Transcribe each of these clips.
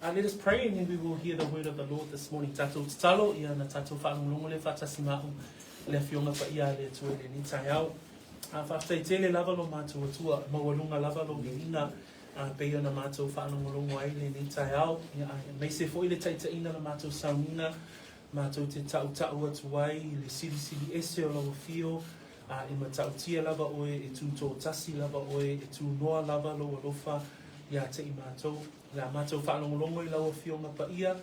Let us pray and then we will hear the word of the Lord this morning. Tatou talo ia na tatou whaangongo le whatasimau le fionga pa ia le tue le ni tai au. Whaftai te le lava lo mātou atua, mawalunga lava lo miina, peo na mātou whaangongo ai le ni tai au. Mei se fo i le taitaina na mātou saunina, mātou te tau atu ai, le siri ese o lau fio, i ma tau tia lava oe, e tū tō tasi lava oe, e tū noa lava lo alofa, ia te i mātou. La mātou whaanongolongo I lau fionga pa ia,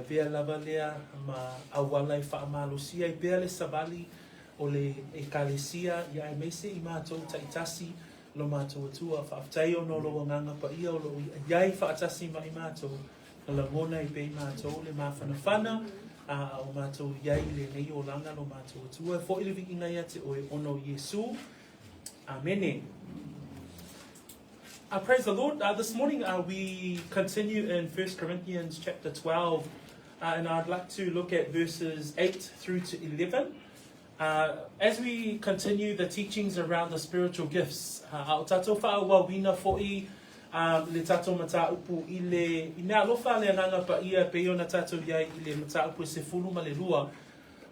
vea lava lea ma awala I whaamalosia I bea le savali o le ekalesia, ia e meise I mātou taitasi lo mātou atua, whaaftai o no lo nganga pa ia o lo iai whaatasi ma I mātou, la ngona I bei mātou le mawhanawhana, o mātou iai le nei o langa lo mātou atua, fo ilivi inga ia te oe ono Yesu, Amene. Praise the Lord. This morning we continue in 1 Corinthians chapter 12, and I'd like to look at verses 8 through to 11. As we continue the teachings around the spiritual gifts, o tatou whāwawina fo'i le tatou mata upu I mea alofa le ananga pa ia peo na tatou iai I le mata upu se fulu ma le lua.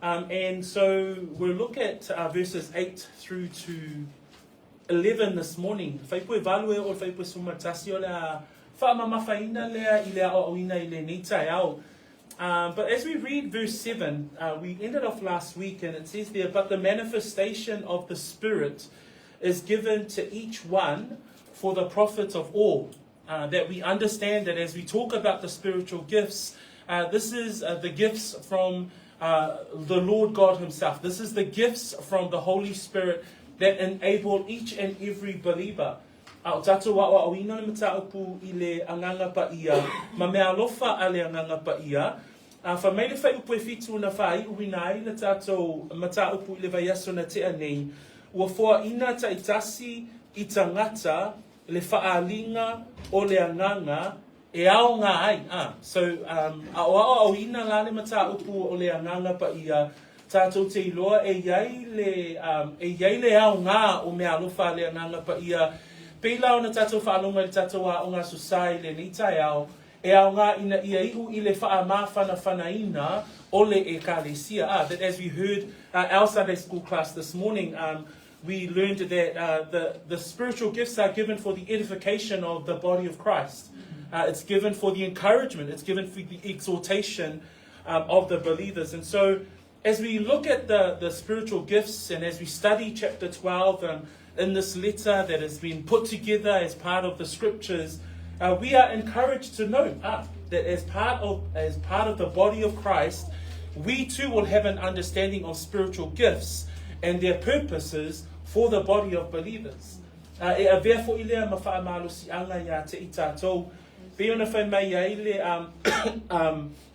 And so we'll look at verses 8 through to 11 this morning. Whaipue value o whaipue sumatasi o lea whaamamawhaina lea I lea o oina I le nitai au. But as we read verse 7, we ended off last week and it says there, but the manifestation of the Spirit is given to each one for the profit of all. That we understand that as we talk about the spiritual gifts, this is the gifts from the Lord God Himself. This is the gifts from the Holy Spirit that enable each and every believer. O tatou wa o ina le mataupu I le anganga pa ia, ma mea alofa a le anganga pa ia. Wha mai le whai upu e fitu na whai uwina ai le tatou mataupu I le vaiaso na te anei, ua fua ina ta itasi I tangata le whaalinga o le anganga e ao ngā ai. So, a o ina la le mataupu o le anganga pa ia, tātou te iloa e iai le au ngā o mea alofa le anganga pa ia. Pēlau na tātou whaalonga le tātou a o ngā susai le nitai au, e au ngā ina ia ihu I le whaamawhanaina o le ekalesia. That as we heard our Sunday school class this morning, we learned that the spiritual gifts are given for the edification of the body of Christ. It's given for the encouragement, it's given for the exhortation of the believers. And so, as we look at the spiritual gifts and as we study chapter 12 in this letter that has been put together as part of the scriptures, we are encouraged to know that as part of the body of Christ, we too will have an understanding of spiritual gifts and their purposes for the body of believers. Therefore, ilea mawhaamalosi anga ia te I tātou. Peo na whai mai ia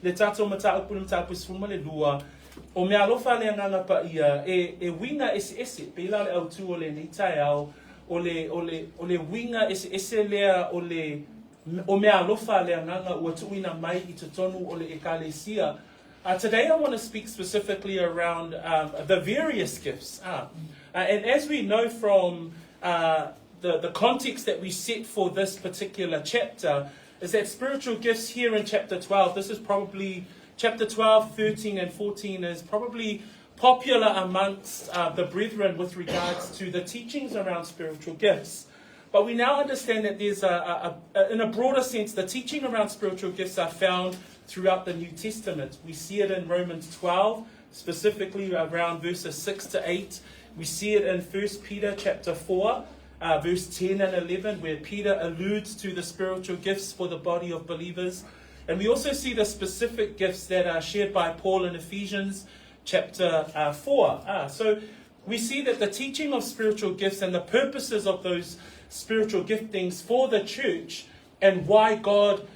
le tātou mataupu na mataupu sifuma le lua, o mea alofa le anganga pa ia, e winga ese, pēla le autu o le nitai au, o le winga ese lea o mea alofa le anganga ua tuina mai I totonu o le ekalesia. Today I want to speak specifically around the various gifts. And as we know from the context that we set for this particular chapter, is that spiritual gifts here in chapter 12, this is probably Chapter 12, 13 and 14 is probably popular amongst the brethren with regards to the teachings around spiritual gifts. But we now understand that there's in a broader sense, the teaching around spiritual gifts are found throughout the New Testament. We see it in Romans 12, specifically around verses 6 to 8. We see it in 1 Peter chapter 4, verse 10 and 11, where Peter alludes to the spiritual gifts for the body of believers. And we also see the specific gifts that are shared by Paul in Ephesians chapter 4. So we see that the teaching of spiritual gifts and the purposes of those spiritual giftings for the church and why God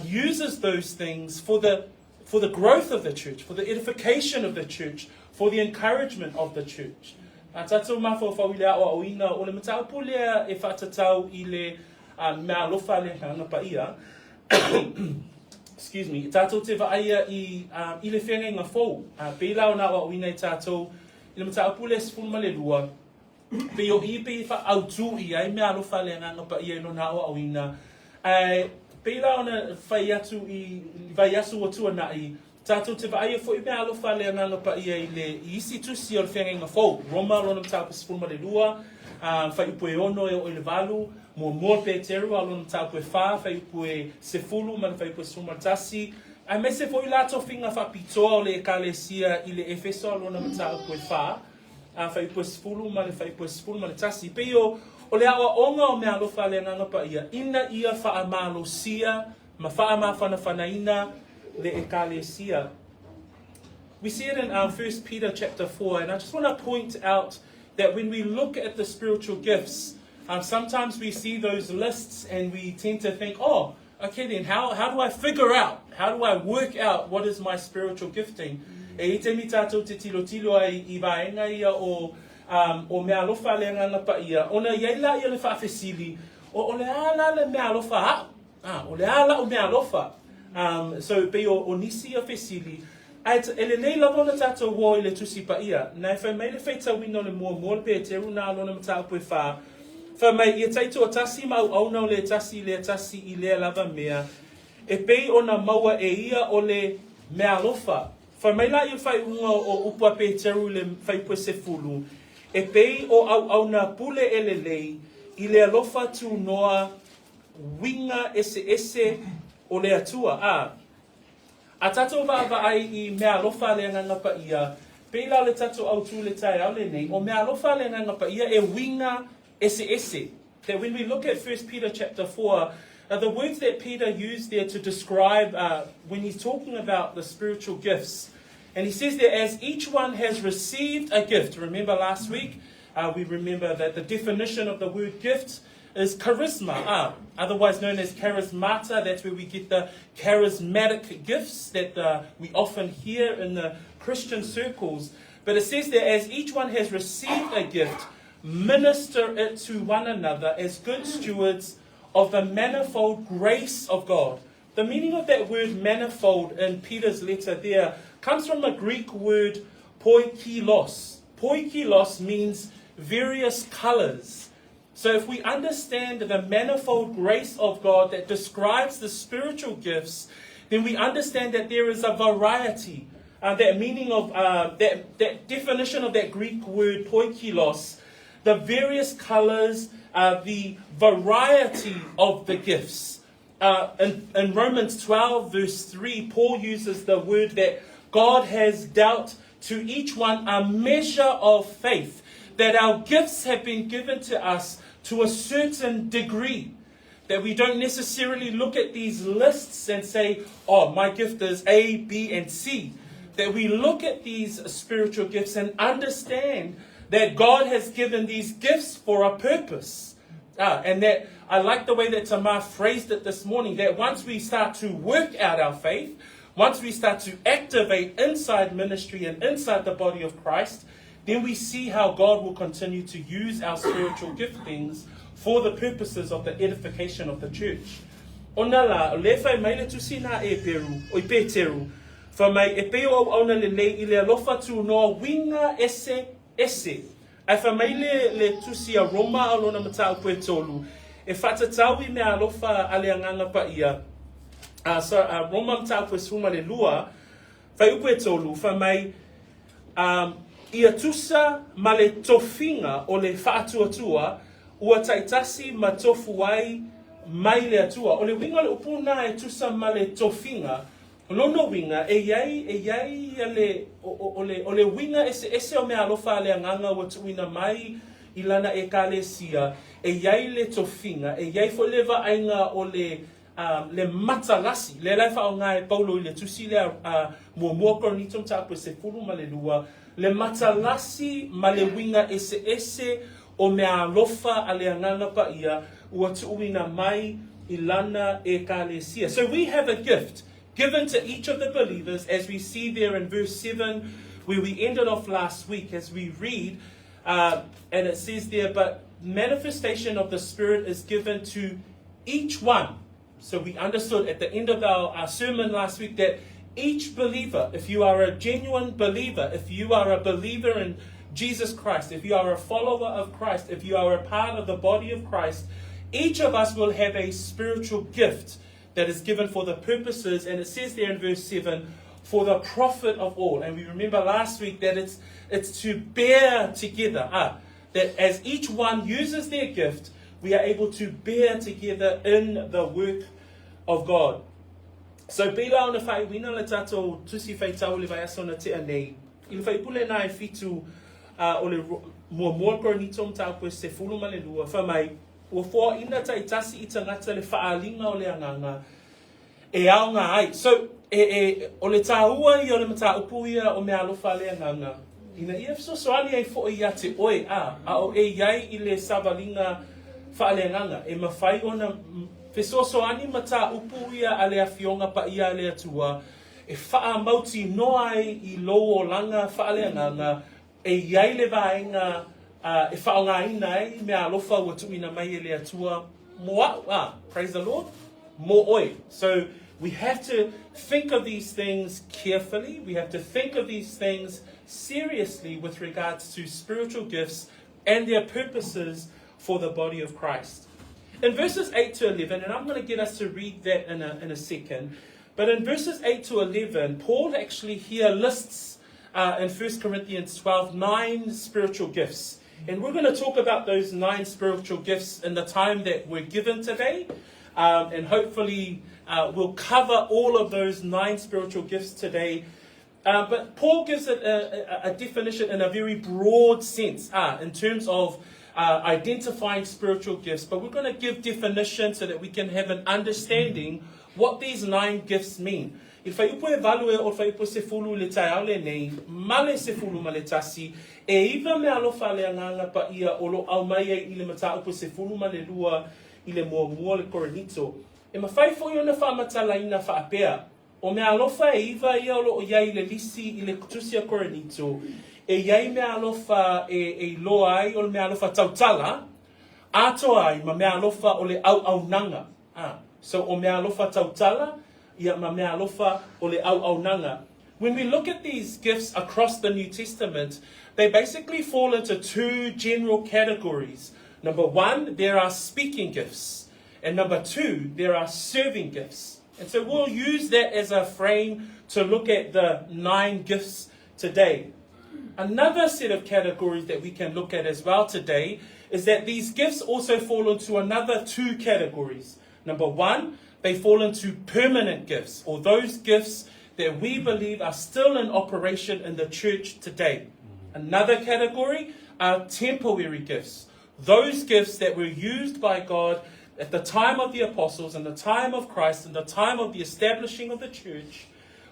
uses those things for the growth of the church, for the edification of the church, for the encouragement of the church. Tatou mafo whawilea o oina o le mataupu lea e whatatau I le mea alofa le hanga pa ia. Excuse me, tātou te waaia I le whenga ngā fōu. Pēlau nā wa oina I tātou, I le mataupu le sifuma le lua. Pe o I pe wha autu I ai mea alofa le ngā pa ia no nā wa oina. Peila ona whai atu I vai asu o tua nai, tātou te vai fo I mea alofa le nganga pa ia I le isi tusi o le whenga fau. Roma lona tau pasifulma le lua, whai upo e ono e o le valu, mua pe teru a lona tau koe wha, whai upo e sefulu, man whai upo e suma tasi. Ai me se foi lato whinga whapitoa o le ekalesia I le Efeso a lona tau koe wha, whai upo e sefulu, man whai upo e sefulu, man tasi. Peo, o le awa onga o mea alofa le nganga pa ia, ina ia wha amalo sia, ma wha whanaina le ekalesia. We see it in 1 Peter chapter 4, and I just want to point out that when we look at the spiritual gifts, sometimes we see those lists and we tend to think, oh, okay then, how do I figure out, how do I work out what is my spiritual gifting? E te mi tātou te tilo ai I vaenga ia o mea alofa le nganga pa ia, ona iaila ia le whaafesili, o le ala le mea alofa o le ala o mea alofa. So pe o nisi a fesili, ele nei lava na tātou wō I le tusi pa ia, nai whai mai le whaita wino le mua pe e teru nā lona mata pui wha, whai mai ia taito o tasi mau au nau le tasi I le lava mea, e pei o na maua e ia o le mea alofa, whai mai la I whai unga o upua pe teru le whai pui se fulu, e pei o au na pule ele lei, I le alofa tu noa winga ese o le atua, a tatou wa ai I mea alofa le nganga pa ia, peila le tatou au tu le tai au le nei, o mea alofa le nganga pa ia e winga ese. That when we look at 1 Peter chapter 4, the words that Peter used there to describe when he's talking about the spiritual gifts, and he says that as each one has received a gift, remember last week, we remember that the definition of the word gift is charisma, otherwise known as charismata. That's where we get the charismatic gifts that we often hear in the Christian circles. But it says that as each one has received a gift, minister it to one another as good stewards of the manifold grace of God. The meaning of that word manifold in Peter's letter there comes from the Greek word poikilos. Poikilos means various colors. So if we understand the manifold grace of God that describes the spiritual gifts, then we understand that there is a variety. That meaning of that definition of that Greek word poikilos, the various colors, the variety of the gifts. In Romans 12 verse 3, Paul uses the word that God has dealt to each one a measure of faith, that our gifts have been given to us to a certain degree, that we don't necessarily look at these lists and say, oh, my gift is A, B, and C. That we look at these spiritual gifts and understand that God has given these gifts for a purpose. And that I like the way that Tamar phrased it this morning, that once we start to work out our faith, once we start to activate inside ministry and inside the body of Christ, then we see how God will continue to use our spiritual giftings for the purposes of the edification of the church. Ona la, le fai mai le tusina e peru, o I peteru, fa mai e peo au ona le lei I le alofa tu noa winga ese. Ai fa mai le tusi a Roma alona mata au pue tolu, e whatatawi me alofa ale anganga pa ia. Roma mata au pue suma le lua, fai upe tolu, fa mai, ia tusa ma le tofinga o le whaatuatua, ua taitasi ma tofu ai mai le atua. O le winga le upuna e tusa ma le tofinga, lono winga e iai o le winga ese o mea alofa le anganga wa tuina mai I lana e kalesia, e iai le tofinga, e iai fo leva ainga o le matalasi, le lai whao ngai paulo I le tusi le mua koronitum tapu se furu ma le lua, le matalasi ma le winga ese o mea alofa a le anganga pa ia ua tuuina mai I lana e kalesia. So we have a gift given to each of the believers, as we see there in verse 7, where we ended off last week, as we read, and it says there, but manifestation of the Spirit is given to each one. So we understood at the end of our sermon last week that each believer, if you are a genuine believer, if you are a believer in Jesus Christ, if you are a follower of Christ, if you are a part of the body of Christ, each of us will have a spiritual gift that is given for the purposes, and it says there in verse 7, for the profit of all. And we remember last week that it's to bear together. That as each one uses their gift, we are able to bear together in the work of God. So bila ona whai wina le tatou tusi whai tau le vai asona te anei. I le whai pule nā e fitu o le mua koronito mta apu se fulu ma le lua. Whamai, ua fua ina tai tasi I tangata le whaalinga o le anganga. E ao ngā ai. So, o le tāua I o le mata upu ia o mea alofa le anganga. Ina ia so soani ai fo ia te oe a o e iai I le savalinga whaaleanganga. E mawhai ona fesosoani mata upu ia a le awhionga pa ia le atua. E wha mauti noai I lo o langa whaaleanganga. E iai le vaenga e whaonga ina e mea alofa ua tuina mai e le atua. Moa, praise the Lord. Mo oi. So we have to think of these things carefully. We have to think of these things seriously with regards to spiritual gifts and their purposes for the body of Christ. In verses 8 to 11, and I'm going to get us to read that in a second, but in verses 8 to 11, Paul actually here lists in 1 Corinthians 12, 9 spiritual gifts. And we're going to talk about those 9 spiritual gifts in the time that we're given today. And hopefully we'll cover all of those 9 spiritual gifts today. But Paul gives it a definition in a very broad sense in terms of identifying spiritual gifts. But we're going to give definition so that we can have an understanding what these 9 gifts mean. I whai upo e value o whai upo se fulu le tai au le nei, male se fulu ma le tasi, e iwa me alofa le anganga pa ia o lo au mai I le mata upo se fulu ma le lua I le mua le koronito. E mawhai fo I ona whaamatala ina whaapea. O me alofa e iwa ia o lo o iai le lisi I le kutusia koronito. E iai me alofa e loa ai o le me alofa tautala. Ato ai ma me alofa o le au nanga. So o me alofa tautala, ia ma me alofa o le au nanga. When we look at these gifts across the New Testament, they basically fall into 2 general categories. Number 1, there are speaking gifts. And number 2, there are serving gifts. And so we'll use that as a frame to look at the 9 gifts today. Another set of categories that we can look at as well today is that these gifts also fall into another 2 categories. Number 1, they fall into permanent gifts, or those gifts that we believe are still in operation in the church today. Another category are temporary gifts. Those gifts that were used by God at the time of the apostles and the time of Christ and the time of the establishing of the church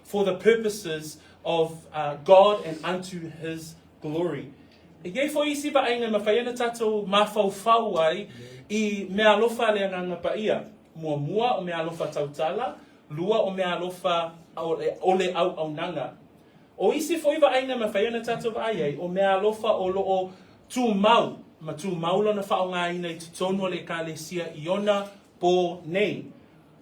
for the purposes of God and unto His glory. E gai fo isi ba ainga mawhaiana tatou mawhau ai I mea alofa le anganga pa ia. Mua o mea alofa tautala, lua o mea alofa o le au nanga. O isi fo iwa ainga mawhaiana tatou ai o mea alofa o loo tū mau. Ma tū maula na whaonga ina I tutonu le kālesia I ona pō nei.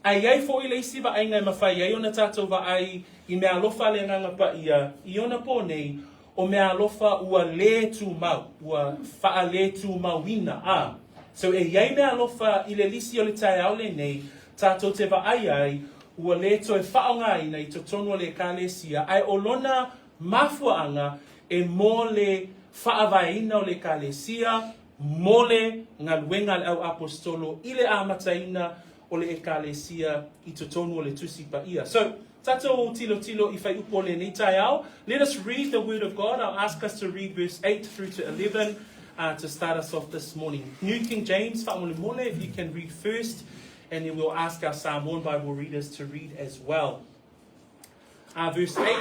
Ai ai fo I le isi wa ainga mawhai ai ona tātou wa ai I mea alofa le nganga pa ia I ona pō nei o mea alofa ua le tū mau, ua wha le tū mauina. So e iai mea alofa I le lisi o le tai au le nei, tātou te wa ai ua le toe whaonga ina I tutonu le kālesia ai o lona mafuanga e mō le whaavaina o le kālesia, mole ngā luenga le au apostolo, I le amataina o le kālesia I tutonu o le tusi pa ia. So, tatou tilo I whai upo le nei tai au. Let us read the word of God. I'll ask us to read verse 8 through to 11 to start us off this morning. New King James, whaamole mole, if you can read first, and then we'll ask our Samoan Bible readers to read as well. Verse 8,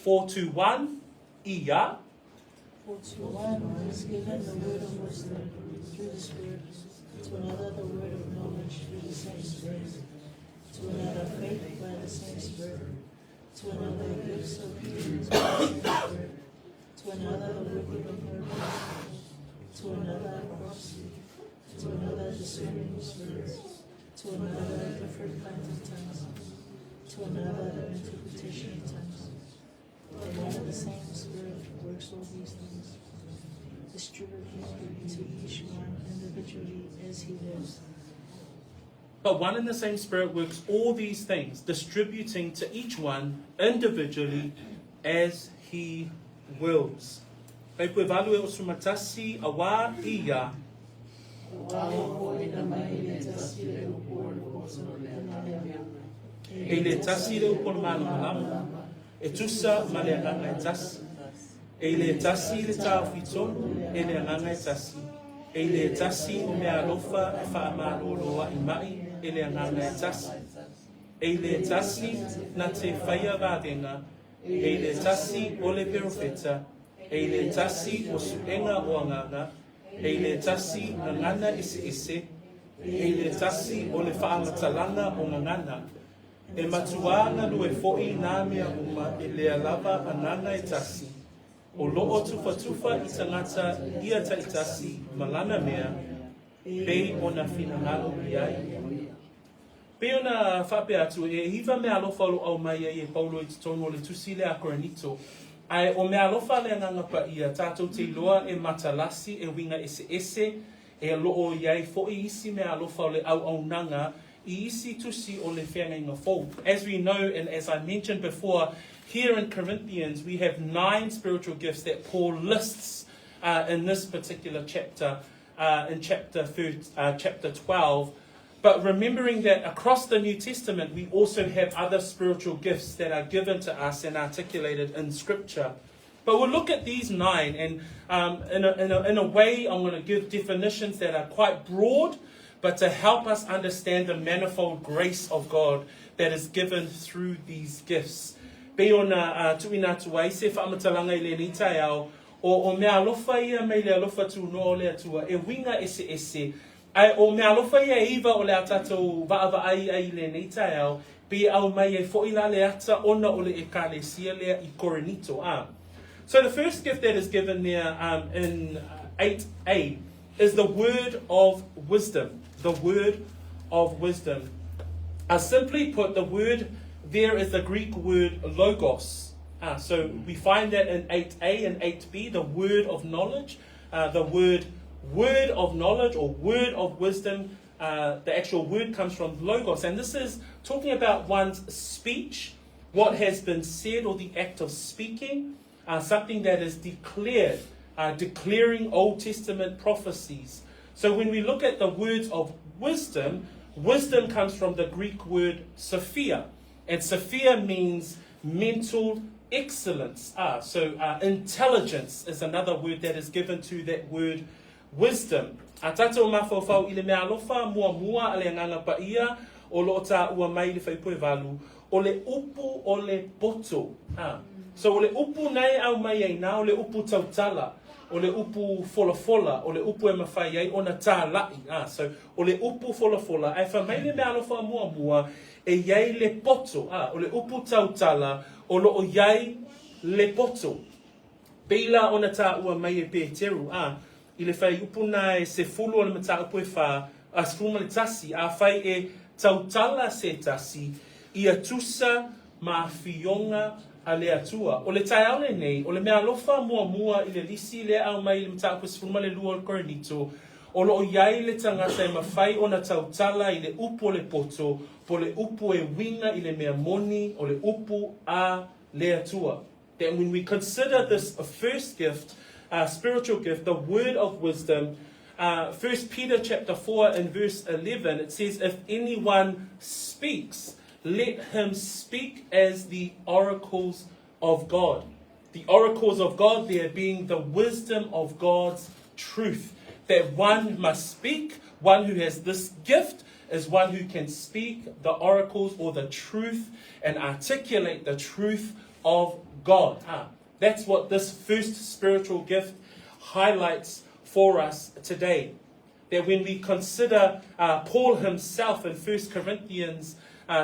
4 to 1, Ia. For to one is given the word of wisdom through the Spirit, to another the word of knowledge through the same Spirit, to another faith by the same Spirit, to another gifts of healing by the same Spirit, to another the working of miracles, to another prophecy, to another discerning of spirits, to another different kinds of tongues, to another the interpretation of tongues. And one and the same Spirit works all these things, distributing to each one individually as He wills. But one and the same Spirit works all these things, distributing to each one individually as He wills. Pai koe value o sumatasi awa ia. E le tasi le upon malama. E tusa ma le anganga e tasi. E le tasi le tau fitonu, e le anganga e tasi. E le tasi o mea alofa e wha amaloloa i mai, e le anganga e tasi. E le tasi na te whaia rāwenga, e le tasi o le perofeta, e le tasi o suenga o anganga, e le tasi na ngana ise, e le tasi o le whaamatalanga o ngana. E matuanga lue fo'i nā mea uma e le alava ananga e tasi. O loo tufa i tangata ia taitasi malana mea, pei o na whinangalo i ai. Pei o na whape atu e hiva mea alofa lo au mai e paulo i titono le tusi le a Koranito. Ai o mea alofa le angangapa ia tātou te loa e matalasi e winga ese e loo iai fo'i isi mea alofa le au nanga I isi tusi o le whenga fōu. As we know, and as I mentioned before, here in Corinthians, we have 9 spiritual gifts that Paul lists in this particular chapter, in chapter 12. But remembering that across the New Testament, we also have other spiritual gifts that are given to us and articulated in Scripture. But we'll look at these 9, and in a way, I'm going to give definitions that are quite broad, but to help us understand the manifold grace of God that is given through these gifts. Pe ona tuina tuai se whaamatalanga I le nitai au, o mea alofa ia mei le alofa tu no o le atua, e winga ese. Ai o mea alofa ia iwa o le atatou vaava ai le nitai au, pe au mai e fo'ila le ata ona o le ekalesia lea I Koranito. So the first gift that is given there in 8a is the word of wisdom. The word of wisdom. Simply put, the word there is the Greek word logos. So we find that in 8a and 8b, the word of knowledge. The word of knowledge or word of wisdom, the actual word comes from logos. And this is talking about one's speech, what has been said or the act of speaking, something that is declared, declaring Old Testament prophecies. So when we look at the words of wisdom, wisdom comes from the Greek word sophia. And sophia means mental excellence. So intelligence is another word that is given to that word wisdom. Tatou mawhawhau I le mea alofa mua ale anganga pa ia o lo ta ua mai le whaipoe valu o le upu o le poto. So o le upu nei au mai ai na o le upu tautala. O le upu fola, o le upu e mawhai ai, o na tā lai. So, o le upu fola, ai whamai le mea alofa mua, e iai le poto. O le upu tautala, o lo o iai le poto. Peila o na tā ua mai e pēteru. I le whai upu nai se fulu o le mata upu e wha, a sfuma le tasi, a whai e tautala se tasi, I atusa ma fionga a le atua. O le tai au nei, o le mea alofa mua I le lisi le au mai le mta upu sfuma le lua o Koranito, o lo o iai le tangata e mawhai o na tautala I le upu o le poto, po le upu e winga I le mea moni, o le upu a le atua. That when we consider this first gift, spiritual gift, the word of wisdom, 1 Peter chapter 4 and verse 11, it says, if anyone speaks, let him speak as the oracles of God. The oracles of God there being the wisdom of God's truth. That one must speak, one who has this gift is one who can speak the oracles or the truth and articulate the truth of God. That's what this first spiritual gift highlights for us today. That when we consider Paul himself in 1 Corinthians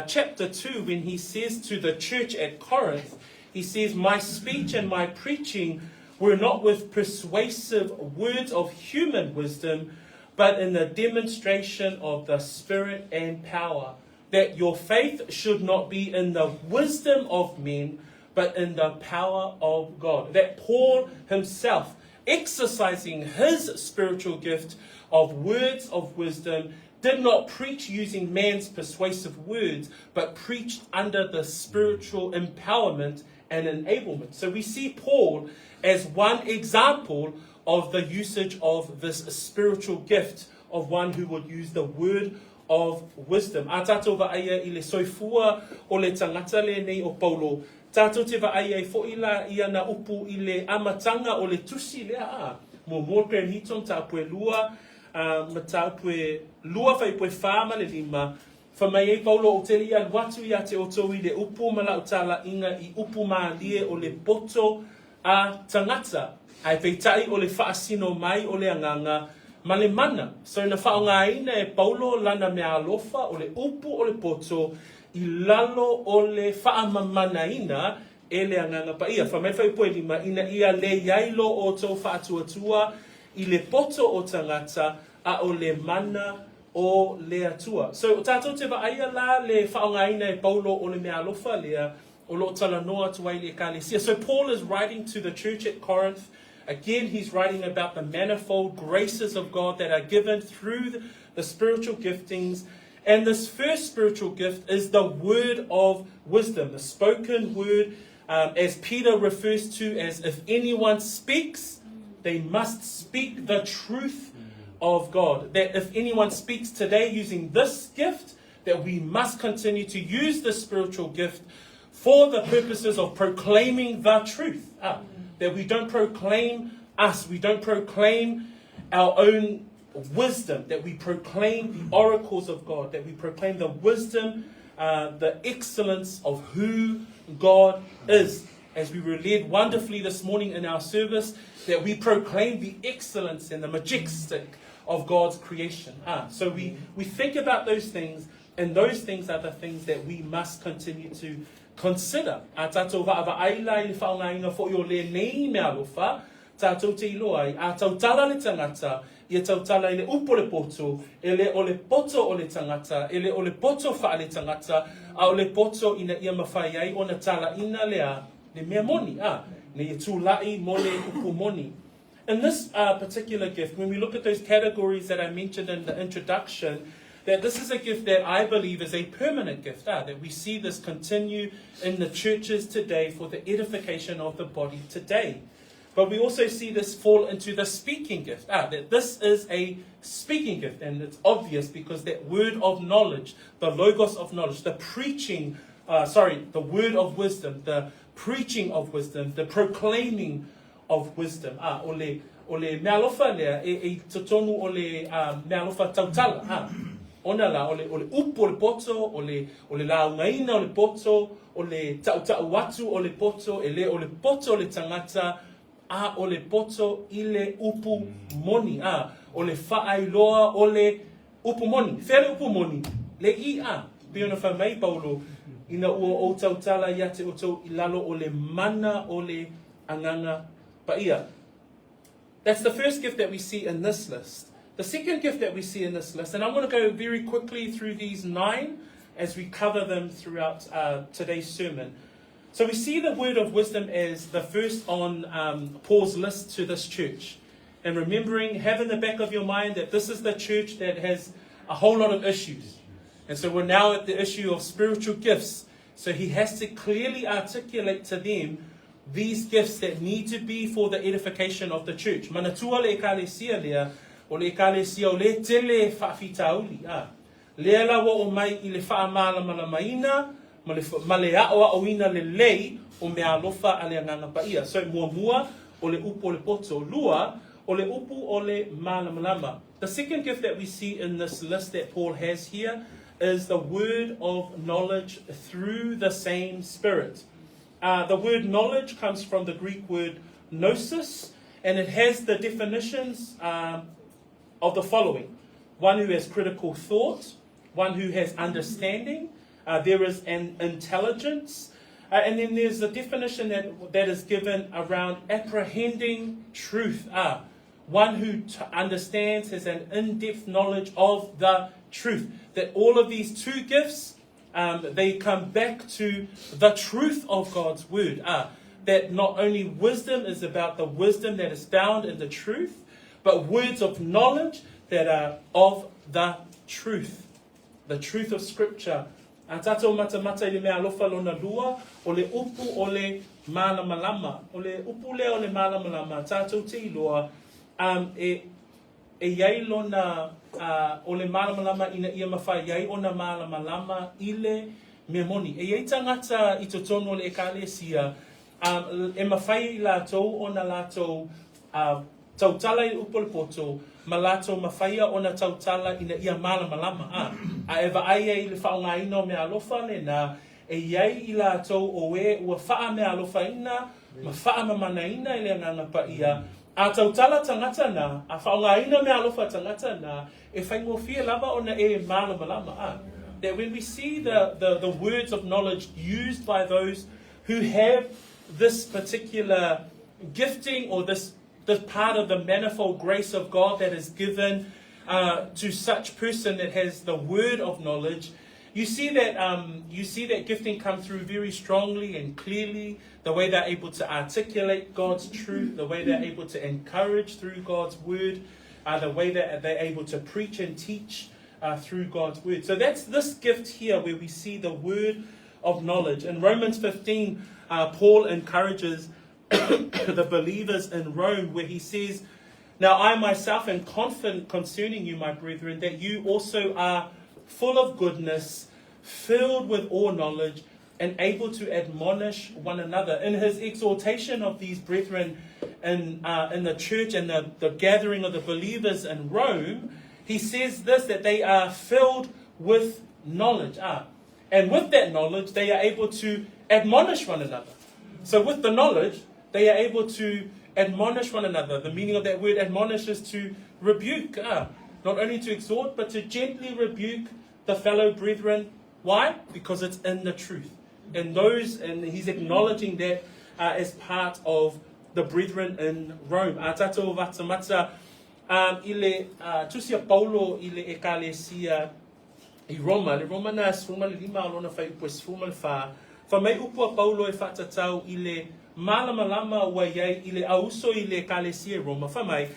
chapter 2, when he says to the church at Corinth, he says, my speech and my preaching were not with persuasive words of human wisdom, but in the demonstration of the Spirit and power. That your faith should not be in the wisdom of men, but in the power of God. That Paul himself exercising his spiritual gift of words of wisdom, did not preach using man's persuasive words, but preached under the spiritual empowerment and enablement. So we see Paul as one example of the usage of this spiritual gift of one who would use the word of wisdom. A tātou va'aia I le soifua o le tangata le nei o Paulo. Tātou te va'aia I fo'ila ia na upu I le amatanga o le tusi lea a. Mo mōkre niton ta pue lua, ma ta pue lua fai pue whāma le lima. Whamai e Paulo o te lia watu ia te oto I le upu mala o tala inga I upu maa lie o le poto a tangata. Ai peitai o le whaasino mai o le anganga ma le mana. So na whaongaina e Paulo lana mea alofa o le upu o le poto I lalo o le whaamamanaina e le anganga pa ia. Whamai whai poe lima ina ia le yailo o tō whaatuatua I le poto o tangata a o le mana o le atua. So o tātou te wa'aia la le whaongaina e Paulo o le mea alofa lea o lo tala noa tuai le kālesia. So Paul is writing to the church at Corinth. Again, he's writing about the manifold graces of God that are given through the spiritual giftings. And this first spiritual gift is the word of wisdom, the spoken word, as Peter refers to as if anyone speaks, they must speak the truth of God. That if anyone speaks today using this gift, that we must continue to use the spiritual gift for the purposes of proclaiming the truth. That we don't proclaim us, we don't proclaim our own wisdom, that we proclaim the oracles of God, that we proclaim the wisdom, the excellence of who God is. As we were led wonderfully this morning in our service, that we proclaim the excellence and the majestic of God's creation. So we think about those things, and those things are the things that we must continue to consider. A tātou wa'awa'aila I le whaongainga fo I o le nei mea lofa, tātou te iloa a tautala le tangata, ia tautala I le upo le poto, ele o le poto o le tangata, ele o le poto wha le tangata, a o le poto ina ia mawhai ai o na tala ina lea, le mea moni, ne ia tūlai mo le upo moni. In this particular gift, when we look at those categories that I mentioned in the introduction, that this is a gift that I believe is a permanent gift, that we see this continue in the churches today for the edification of the body today. But we also see this fall into the speaking gift, that this is a speaking gift, and it's obvious because that word of knowledge, the logos of knowledge, the preaching, the word of wisdom, the preaching of wisdom, the proclaiming of wisdom. O le mea lofa lea, e totonu o le mea lofa tautala, ona la o le upu o le poto, o le laungaina o le poto, o le tautau watu o le poto, ele o le poto o le tangata, o le poto I le upu moni, o le whaailoa o le upu moni, where upu moni, le I Piona whamai Paulo, ina ua o tautala ia te oto I lalo o le mana o le anganga paia. That's the first gift that we see in this list. The second gift that we see in this list, and I'm going to go very quickly through these 9 as we cover them throughout today's sermon. So we see the word of wisdom as the first on Paul's list to this church. And remembering, have in the back of your mind that this is the church that has a whole lot of issues. And so we're now at the issue of spiritual gifts. So he has to clearly articulate to them these gifts that need to be for the edification of the church. Manatua le ekalesia lea, o le ekalesia o le tele whaafitauli. Lea lawa o mai I le whaamalamaina, ma le aoa o ina le lei o mea alofa a le anganga paia. So mua o le upu o le poto, lua o le upu o le malamalama. The second gift that we see in this list that Paul has here is the word of knowledge through the same Spirit. The word knowledge comes from the Greek word gnosis, and it has the definitions of the following. One who has critical thought, one who has understanding, there is an intelligence, and then there's a definition that is given around apprehending truth. One who understands, has an in-depth knowledge of the truth. That all of these two gifts, they come back to the truth of God's word. that not only wisdom is about the wisdom that is found in the truth, but words of knowledge that are of the truth of Scripture. A tātou mata I le mea alofa lona lua, o le upu o le malamalama. O le upu lea o le malamalama, tātou te iloa, e iai lona o le malamalama ina ia mawhai, iai ona malamalama i le mea moni. E iai tangata I totono le ekalesia, e mawhai I lātou ona lātou tautala I upu le poto, ma lātou mawhaia ona tautala ina ia malamalama. A ewa aia I le whaongaina o mea alofa le nā, e iai I lātou o e ua wha mea alofa ina, ma wha mamana ina I le ngangapa ia, a tautala tangata nā, a whaongaina mea alofa tangata nā, e whaingofia lava ona e malamalama. That when we see the words of knowledge used by those who have this particular gifting or this part of the manifold grace of God that is given to such person that has the word of knowledge, you see that gifting come through very strongly and clearly, the way they're able to articulate God's truth, the way they're able to encourage through God's word, the way that they're able to preach and teach through God's word. So that's this gift here where we see the word of knowledge. In Romans 15, Paul encourages the believers in Rome, where he says, "Now I myself am confident concerning you, my brethren, that you also are full of goodness, filled with all knowledge, and able to admonish one another." In his exhortation of these brethren in the church and the gathering of the believers in Rome, he says this, that they are filled with knowledge. And with that knowledge, they are able to admonish one another. So with the knowledge, they are able to admonish one another. The meaning of that word admonish is to rebuke. Not only to exhort, but to gently rebuke the fellow brethren. Why? Because it's in the truth. And he's acknowledging that as part of the brethren in Rome. Tātou vatamata ile tusia Paulo ile ekalesia I Roma. Le Roma na sfuma le lima alona fai upo sfuma le fa. Fa mai upo Paulo e fatatau ile malamalama wa iai ile auso ile ekalesia Roma. Fa mai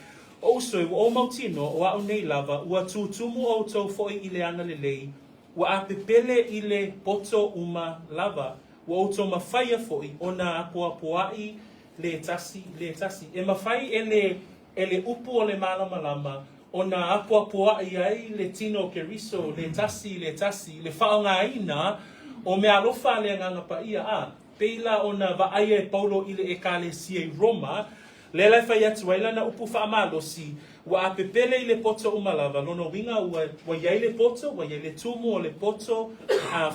also o mautino o au nei lava ua tutumu o tau foi ile ana lelei ua apepele ile poto uma lava ua o tau mawhaia foi ona apuapuai le tasi. E mawhai ele upu o le malamalama ona apuapuai ai le tino keriso le tasi le whaongaina o mea alofa le ngangapa ia peila ona vaaia e Paulo ile ekalesia I Roma. Le lai whai atu waila na upu whaamalosi, wa apepele I le poto umalava, lono winga wa iai le poto, wa iai le tumu o le poto,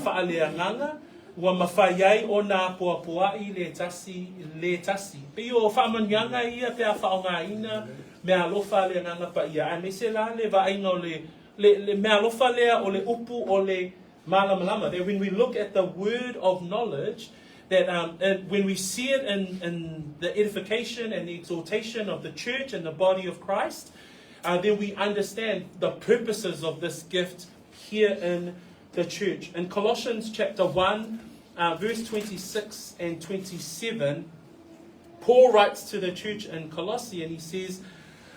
whaalea nganga, wa mawhaiai o na apuapuai le tasi. Peo o whaamanyanga ia pea whaonga ina, mea alofa le nganga pa ia. A mese la le vainga o le mea alofa lea o le upu o le malamalama. That when we look at the word of knowledge, that and when we see it in the edification and the exhortation of the church and the body of Christ, then we understand the purposes of this gift here in the church. In Colossians chapter 1, verse 26 and 27, Paul writes to the church in Colossae and he says,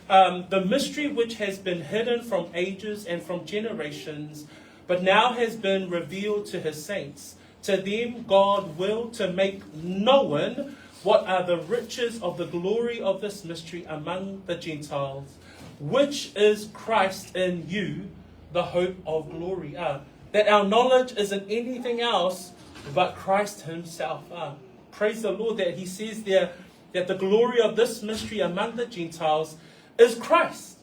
"The mystery which has been hidden from ages and from generations, but now has been revealed to his saints. To them God willed to make known what are the riches of the glory of this mystery among the Gentiles, which is Christ in you, the hope of glory." That our knowledge isn't anything else but Christ himself. Praise the Lord that he says there that the glory of this mystery among the Gentiles is Christ.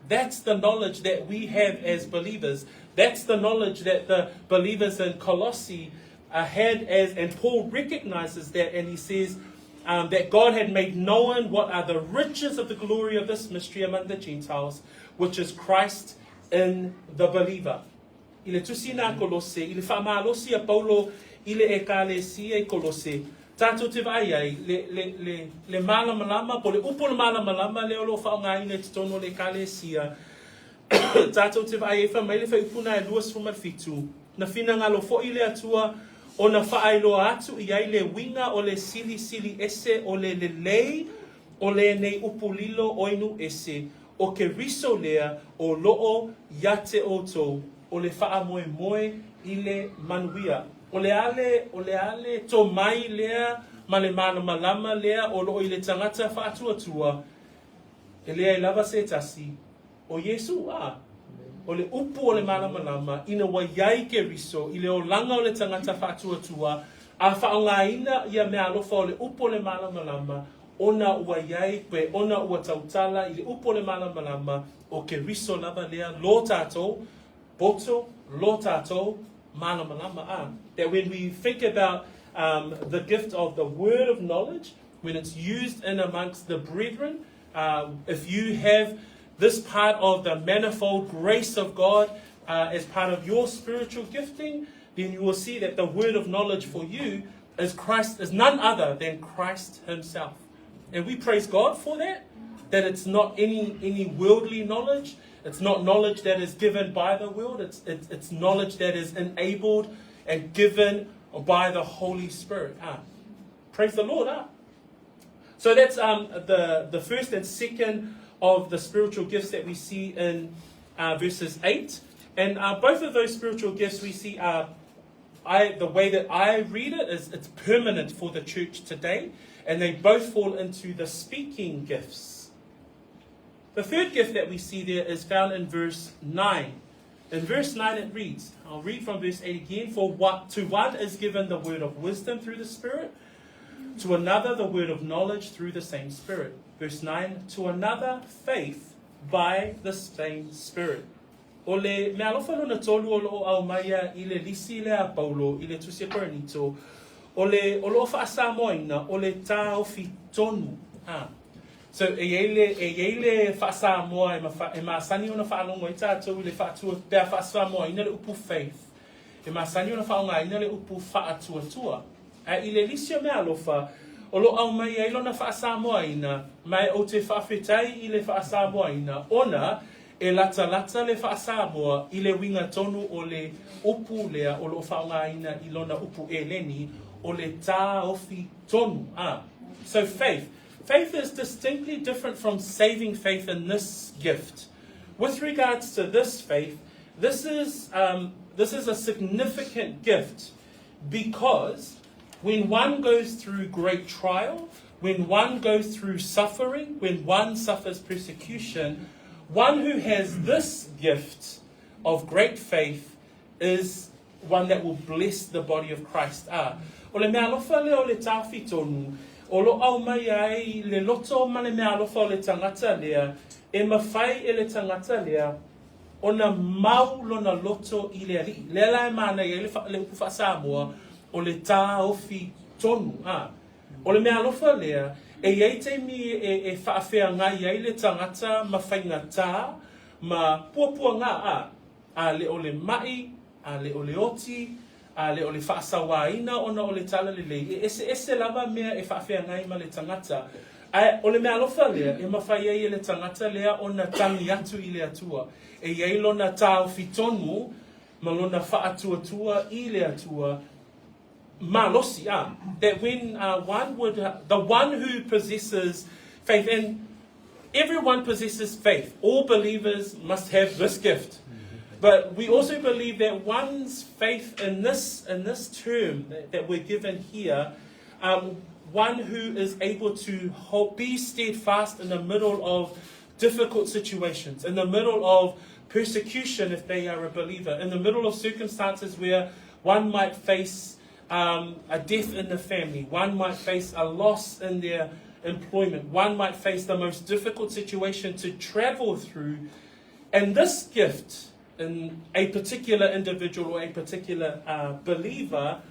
That's the knowledge that we have as believers. That's the knowledge that the believers in Colossae had and Paul recognizes that, and he says that God had made known what are the riches of the glory of this mystery among the Gentiles, which is Christ in the believer. Ile tusina Colosse, ile whaamalosi a Paulo, ile ekalesia I Colosse. Tātou te vai ai, le malamalama, po le upo le malamalama, le olo whaongaina te tono le ekalesia. Tātou te vai e wha mai le whaipuna e luas fumarfitu. Na whina ngalo fo ile atua O na whaailoa atu i ai le winga o le sili sili ese o le lei o le nei upulilo oinu ese o ke riso lea o loo yate o tou o le wha moe moe i le manuia. O le ale to mai lea ma le mana malama lea o loo i le tangata wha atua e lea I lava se tasi o Yesu o le upu o le mana malama ina wa yai ke riso I le o langa o le tangata wha atua a wha o ngā ina ia mea alofa o le upu o le mana malama ona ua yai pe ona ua tautala I le upu o le mana malama o ke riso lava lea lo tātou boto lo tātou mana malama that when we think about the gift of the word of knowledge, when it's used in amongst the brethren, if you have this part of the manifold grace of God as part of your spiritual gifting, then you will see that the word of knowledge for you is none other than Christ himself. And we praise God for that it's not any worldly knowledge. It's not knowledge that is given by the world. It's knowledge that is enabled and given by the Holy Spirit. Praise the Lord. So that's the first and second of the spiritual gifts that we see in verses 8. And both of those spiritual gifts we see the way that I read it is it's permanent for the church today. And they both fall into the speaking gifts. The third gift that we see there is found in verse 9. In verse 9 it reads, I'll read from verse 8 again, to one is given the word of wisdom through the Spirit, to another the word of knowledge through the same Spirit. Verse 9, to another faith by the same Spirit. O le mea alofa lona tolu o loo au maia I le lisi le a Paulo, I le tusia Korinito, o loo whaasamoina, o le tau fitonu. So e ele whaasamoa e maasani ona whaalongo I tātou le whaatua pēr whaasamoa ina le upu faith. E maasani ona whaonga ina le upu whaatua. I le lisio mea alofa, o lo au mai e ilona whaasamoa ina, mai o te whaafetai I le whaasamoa ina, ona e lata le whaasamoa I le winga tonu o le upu lea o lo whaonga ina ilona upu e leni o le tā ofi tonu. So faith. Faith is distinctly different from saving faith in this gift. With regards to this faith, this is a significant gift because when one goes through great trial, when one goes through suffering, when one suffers persecution, one who has this gift of great faith is one that will bless the body of Christ. O le mea alofa leo le tāwhi tonu, o lo au mai ai le loto ma le mea alofa o le tangata lea, e mawhai e le tangata lea, o na mau lona loto I le ali. Lela e mana I le upu whaasamoa o le tā ofi tonu. O le mea alofa lea, e iei te mi e whaafea ngai ai le tangata ma whainga tā, ma puapua ngā a le o le mai, a le o le oti, a le o le whaasawaina ona o le tala le lei. Ese lava mea e whaafea ngai ma le tangata. O le mea alofa lea, e mawhai ai le tangata lea ona tangi atu I le atua. E iei lona tāo fitonu, ma lona whaatuatua I le atua, malosi, that when the one who possesses faith, and everyone possesses faith, all believers must have this gift. But we also believe that one's faith in this term that we're given here, one who is able to be steadfast in the middle of difficult situations, in the middle of persecution if they are a believer, in the middle of circumstances where one might face a death in the family, one might face a loss in their employment, one might face the most difficult situation to travel through. And this gift in a particular individual or a particular believer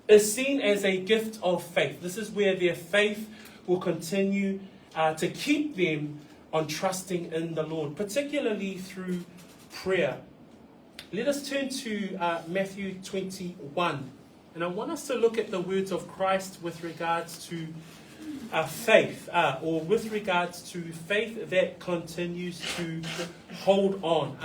is seen as a gift of faith. This is where their faith will continue to keep them on trusting in the Lord, particularly through prayer. Let us turn to Matthew 21. And I want us to look at the words of Christ with regards to faith, or with regards to faith that continues to hold on.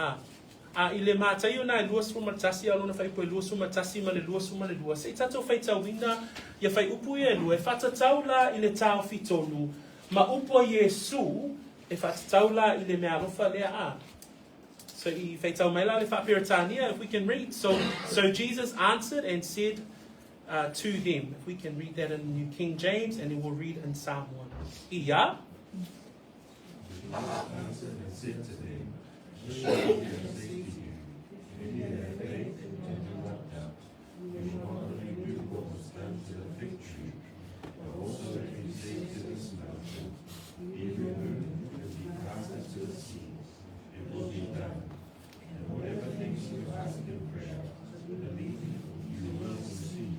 I le mātai o nā lua suma tasi alona whai poe lua suma tasi ma le lua suma le lua. Se tato whai tau wina ia whai upu e lua. E whatatau la i le tau fitonu. Ma upo Yesu e whatatau la i le mea alofa lea a. So I whai tau mai la le whapiratania, if we can read. So Jesus answered and said to them. If we can read that in New King James, and then we'll read in Samoan. Ia. Answered and said to them, surely I say to you, if you have faith and do not doubt, you will not only do what was done to the fig tree, but also if you say to this mountain, be removed and be cast into the sea, it will be done. And whatever things you ask in prayer, believe you will receive.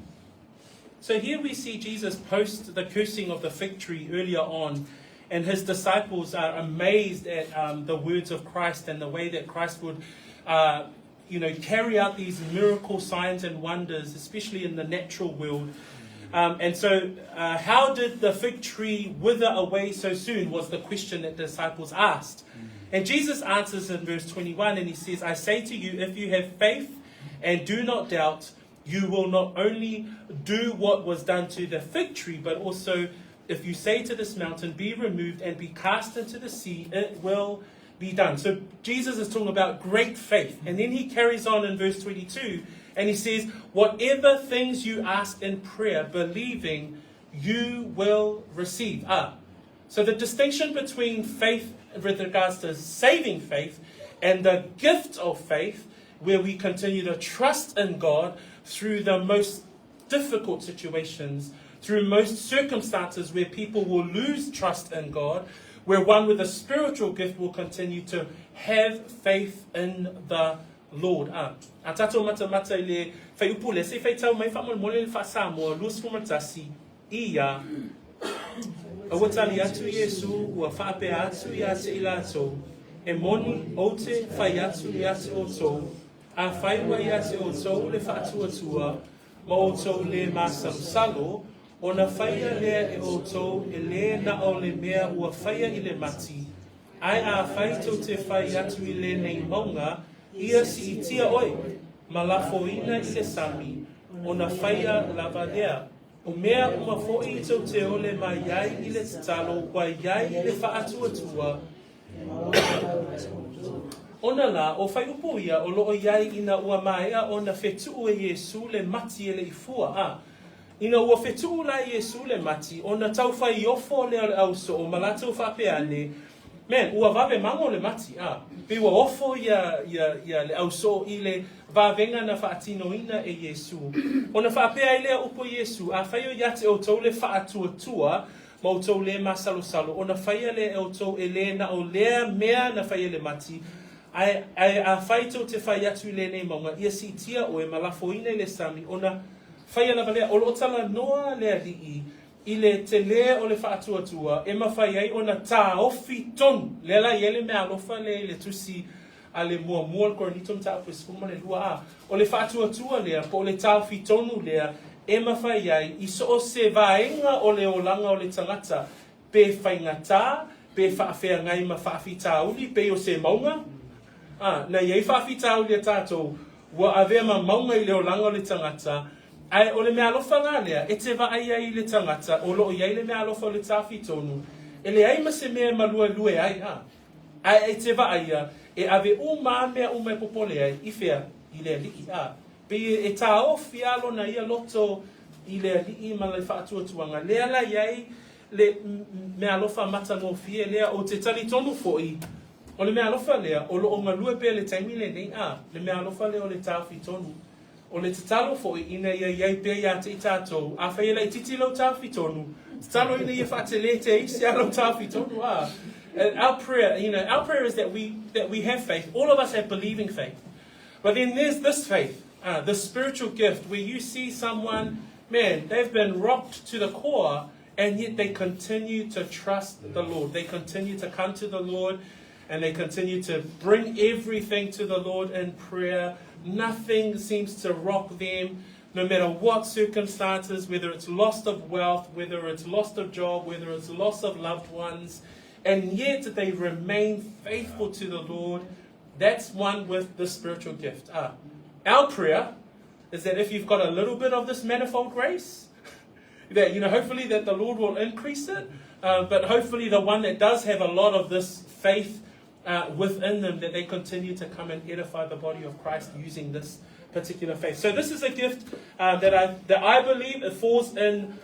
So here we see Jesus post the cursing of the fig tree earlier on, and his disciples are amazed at the words of Christ and the way that Christ would, carry out these miracle signs and wonders, especially in the natural world. And so how did the fig tree wither away so soon was the question that the disciples asked. And Jesus answers in verse 21, and he says, I say to you, if you have faith and do not doubt, you will not only do what was done to the fig tree, but also if you say to this mountain, be removed and be cast into the sea, it will be done. So Jesus is talking about great faith. And then he carries on in verse 22, and he says, whatever things you ask in prayer, believing, you will receive. So the distinction between faith with regards to saving faith and the gift of faith, where we continue to trust in God through the most difficult situations, through most circumstances where people will lose trust in God, where one with a spiritual gift will continue to have faith in the Lord. A tato mata mata le whai upu le se whai tau mai whamon mole le wha Samoa, lus fumatasi, ia. Awatali atu Yesu, ua whaape atu ia te ilato, e moni o te whai atu ia te o tō, a whaiwa ia te o tō le whaatua tua, ma o tō le masam salo, ona whaia lea e o tō, e le na o le mea ua whaia I le mati. Ai a whai tō te whai atu I le nei maunga, ia si I tia oi, ma la foina I le sami, ona whaia lava lea. O mea uma fo'i I tō te ole ma iai I le tatalo, wa iai I le whaatua tua. Ona la, o whai upo ia, o loo iai ina ua maea, ona whetuu e Yesu le mati e le ifua, Ina ua whetuu la Yesu le mati, ona tau whai ofo le au so, o malatu whapeane, man, ua vawe mango le mati, Pe ua ofo ia le au so I le vavenga na whaatino ina e Yesu. Ona whapea I lea upo Yesu, a whaio iate o tau le whaatua tua, ma o tau le masalo salo, ona whaia le o tau e le na o lea mea na whaia le mati, a whaito te whai atu I le nei maunga, ia si tia o e malafo ina I le sami, ona whaia lava lea, o lo tala noa lea li I le te lea o le whaatua tua, e mawhai ai ona tā ofi ton, lela I ele mea alofa le tusi a le mua le koronitum tā ofi skuma le lua o le whaatua tua lea, po le tā ofi tonu lea, e mawhai ai, I so o se vaenga o le olanga o le tangata, pe whaingata, pe whaafea ngai ma whaafi tā uli, pe o se maunga, na iei whaafi tā uli a tātou, wa avea ma maunga I le olanga o le tangata, ai o le mea alofa ngā lea, e te vaai ai le tangata, o loo iai le mea alofa o le tāwhi tonu, e le ai ma se mea malua lue ai, ai e te vaai a, e ave o mā mea o mai popole ai, I whea, I le liki, pe e tā ofi alo na ia loto, I le liki ma le whaatua tuanga, lea la iai, le mea alofa mata no fie, lea o te tali tonu foi, o le mea alofa lea, o loo ngalue pe le taimi le nei, le mea alofa lea o le tāwhi tonu, o le tatalo foi ina ia iai pe ia te I tātou, a whaia lai titi lau tāwhi tonu, tatalo ina ia whaatele te isi a lau tāwhi tonu, And our prayer, our prayer is that we have faith. All of us have believing faith. But then there's this faith, the spiritual gift, where you see someone, man, they've been rocked to the core, and yet they continue to trust the Lord. They continue to come to the Lord, and they continue to bring everything to the Lord in prayer. Nothing seems to rock them, no matter what circumstances, whether it's loss of wealth, whether it's loss of job, whether it's loss of loved ones, and yet they remain faithful to the Lord That's one with the spiritual gift. Our prayer is that if you've got a little bit of this manifold grace, that, hopefully that the Lord will increase it, but hopefully the one that does have a lot of this faith within them, that they continue to come and edify the body of Christ using this particular faith. So this is a gift that I believe it falls in,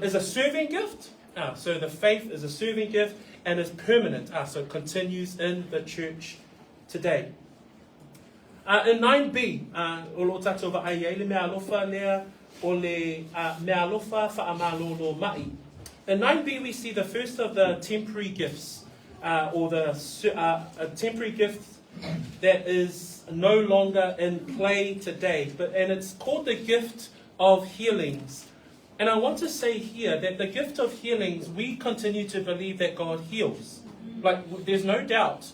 is a serving gift. So the faith is a serving gift and is permanent. So it continues in the church today. In 9b, o lo tatou va ai le mea alofa lea o le mea alofa whaamalolo mai. In 9b we see the first of the temporary gifts, or the a temporary gift that is no longer in play today, and it's called the gift of healings. And I want to say here that the gift of healings, we continue to believe that God heals. There's no doubt.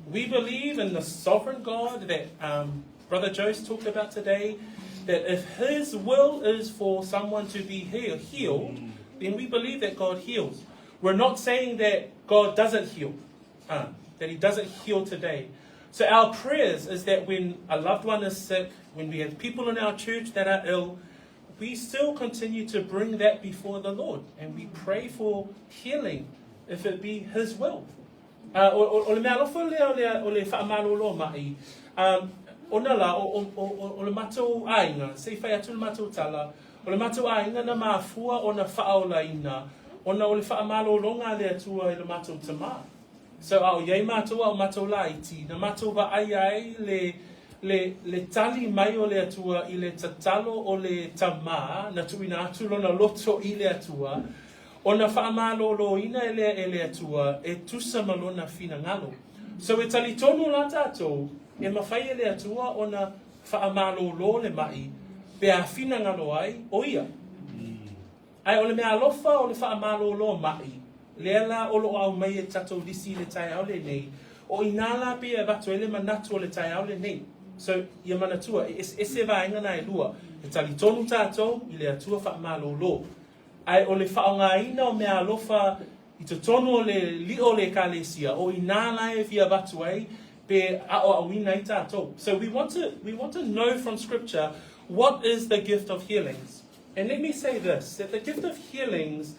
We believe in the sovereign God that Brother Jose talked about today, that if His will is for someone to be healed, then we believe that God heals. We're not saying that God doesn't heal, that He doesn't heal today. So our prayers is that when a loved one is sick, when we have people in our church that are ill, we still continue to bring that before the Lord, and we pray for healing if it be His will. O le mea alofa lea o le whaamalolo mai, ona la o le matou ainga, sei whai atu le matou tala, o le matou ainga na maafua o na whaaolaina, ona o le whaamalolonga lea tua i le matou tama. So au iei matou au matou la iti, na matou wa ai le tali mai o le atua i le tatalo o le tama, na tuina atu lona loto i le atua, o na whaamalolo ina e le atua, e tusa malona fina ngalo. So e tali tonu la tātou, e mawhai e le atua o na whaamalolo le mai, pe a fina ngalo ai, o ia. Ai o le mea alofa o le whaamalolo mai, leala o lo au mai e tatou lisi le tai au le nei, o inala pe e watu ele manatu o le tai au le nei. So ia manatua, e se vaenga na e lua, e tali tonu tātou i le atua whaamalolo. Ai o le whaongaina o mea alofa i te tonu o le li o le kalesia, o inala e fia watu ai, pe a o awina i tātou. So we want to know from Scripture what is the gift of healings. And let me say this, that the gift of healings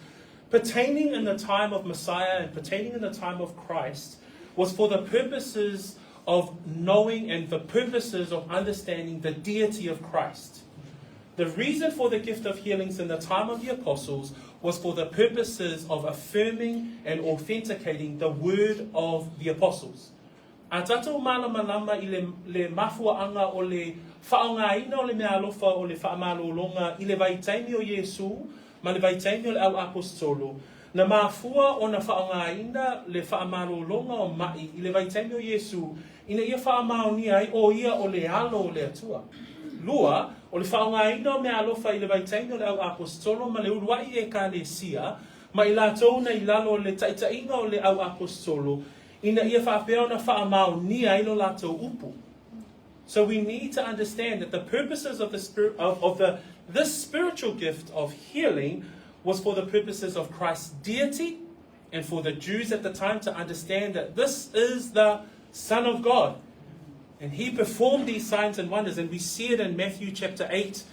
pertaining in the time of Messiah and pertaining in the time of Christ was for the purposes of knowing and the purposes of understanding the deity of Christ. The reason for the gift of healings in the time of the apostles was for the purposes of affirming and authenticating the word of the apostles. A tatou malama I le mafuaanga o le whaongaina o le mea alofa o le whaamalolonga I le vaitaimi o Yesu, ma le vaitaimi o le au apostolo. Na mafua o na whaongaina le whaamalolonga o mai I le vaitaimi o Yesu, ina ia whaamaoni ai o ia o le alo o le atua. Lua, o le whaongaina o mea alofa I le vaitaimi o le au apostolo, ma le uruai e ka le sia, ma I lātou na I lalo le taitainga o le au apostolo, ina ia whaapea na whaamaoni ai lo lātou upu. So we need to understand that the purposes of the spirit this spiritual gift of healing was for the purposes of Christ's deity and for the Jews at the time to understand that this is the Son of God. And He performed these signs and wonders, and we see it in Matthew chapter 8,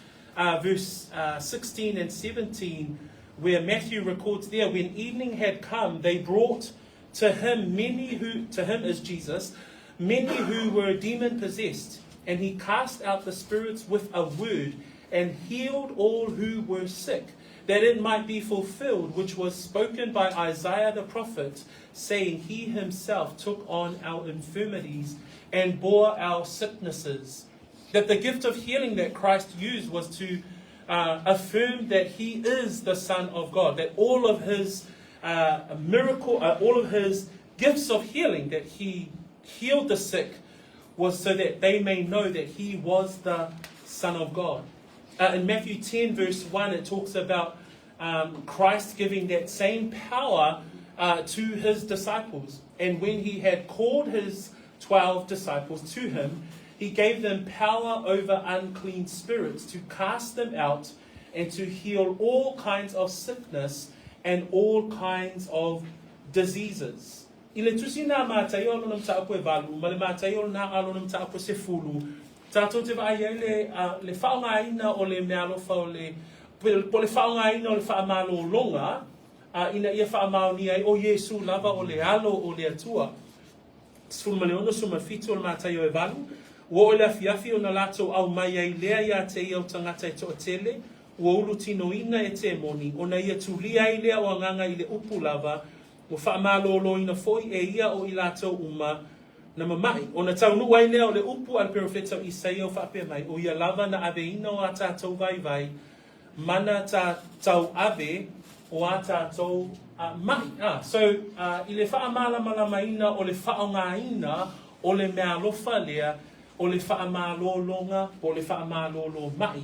verse 16 and 17, where Matthew records there, when evening had come, they brought to Him as Jesus, many who were demon-possessed, and He cast out the spirits with a word, and healed all who were sick, that it might be fulfilled, which was spoken by Isaiah the prophet, saying, He Himself took on our infirmities and bore our sicknesses. That the gift of healing that Christ used was to affirm that He is the Son of God, that all of His all of His gifts of healing, that He healed the sick, was so that they may know that He was the Son of God. In Matthew 10 verse 1 it talks about Christ giving that same power to His disciples. And when He had called His 12 disciples to Him, He gave them power over unclean spirits to cast them out and to heal all kinds of sickness and all kinds of diseases. I le tusi nā mātai o lona mta apo e walu, ma le mātai o nā alona mta apo se fulu, tātou te vai le whaonga ina o le mea alofa o le, po le whaonga ina o le whaamalo longa, ina ia whaamao ni ai o Yesu lava o le alo o le atua. Sfulu ma le ono suma fitu o le mātai o e walu, ua o le afiafi o na lato au mai ai lea ia te ia o tangata e toa tele, ua ulu tino ina e te moni, o na ia tulia ai lea o anganga i le upu lava, o whaamalo ina foi e ia o i lato uma na mamai. O na taunu ai lea o le upu al perofeta o Isaia o whaapea mai, o ia lava na ave ina o a tātou vai, mana tā tau ave o a tātou mai. So, i le whaamala ina o le whaonga ina o le mea lofa lea, o le whaamalolonga, o le whaamalolo mai.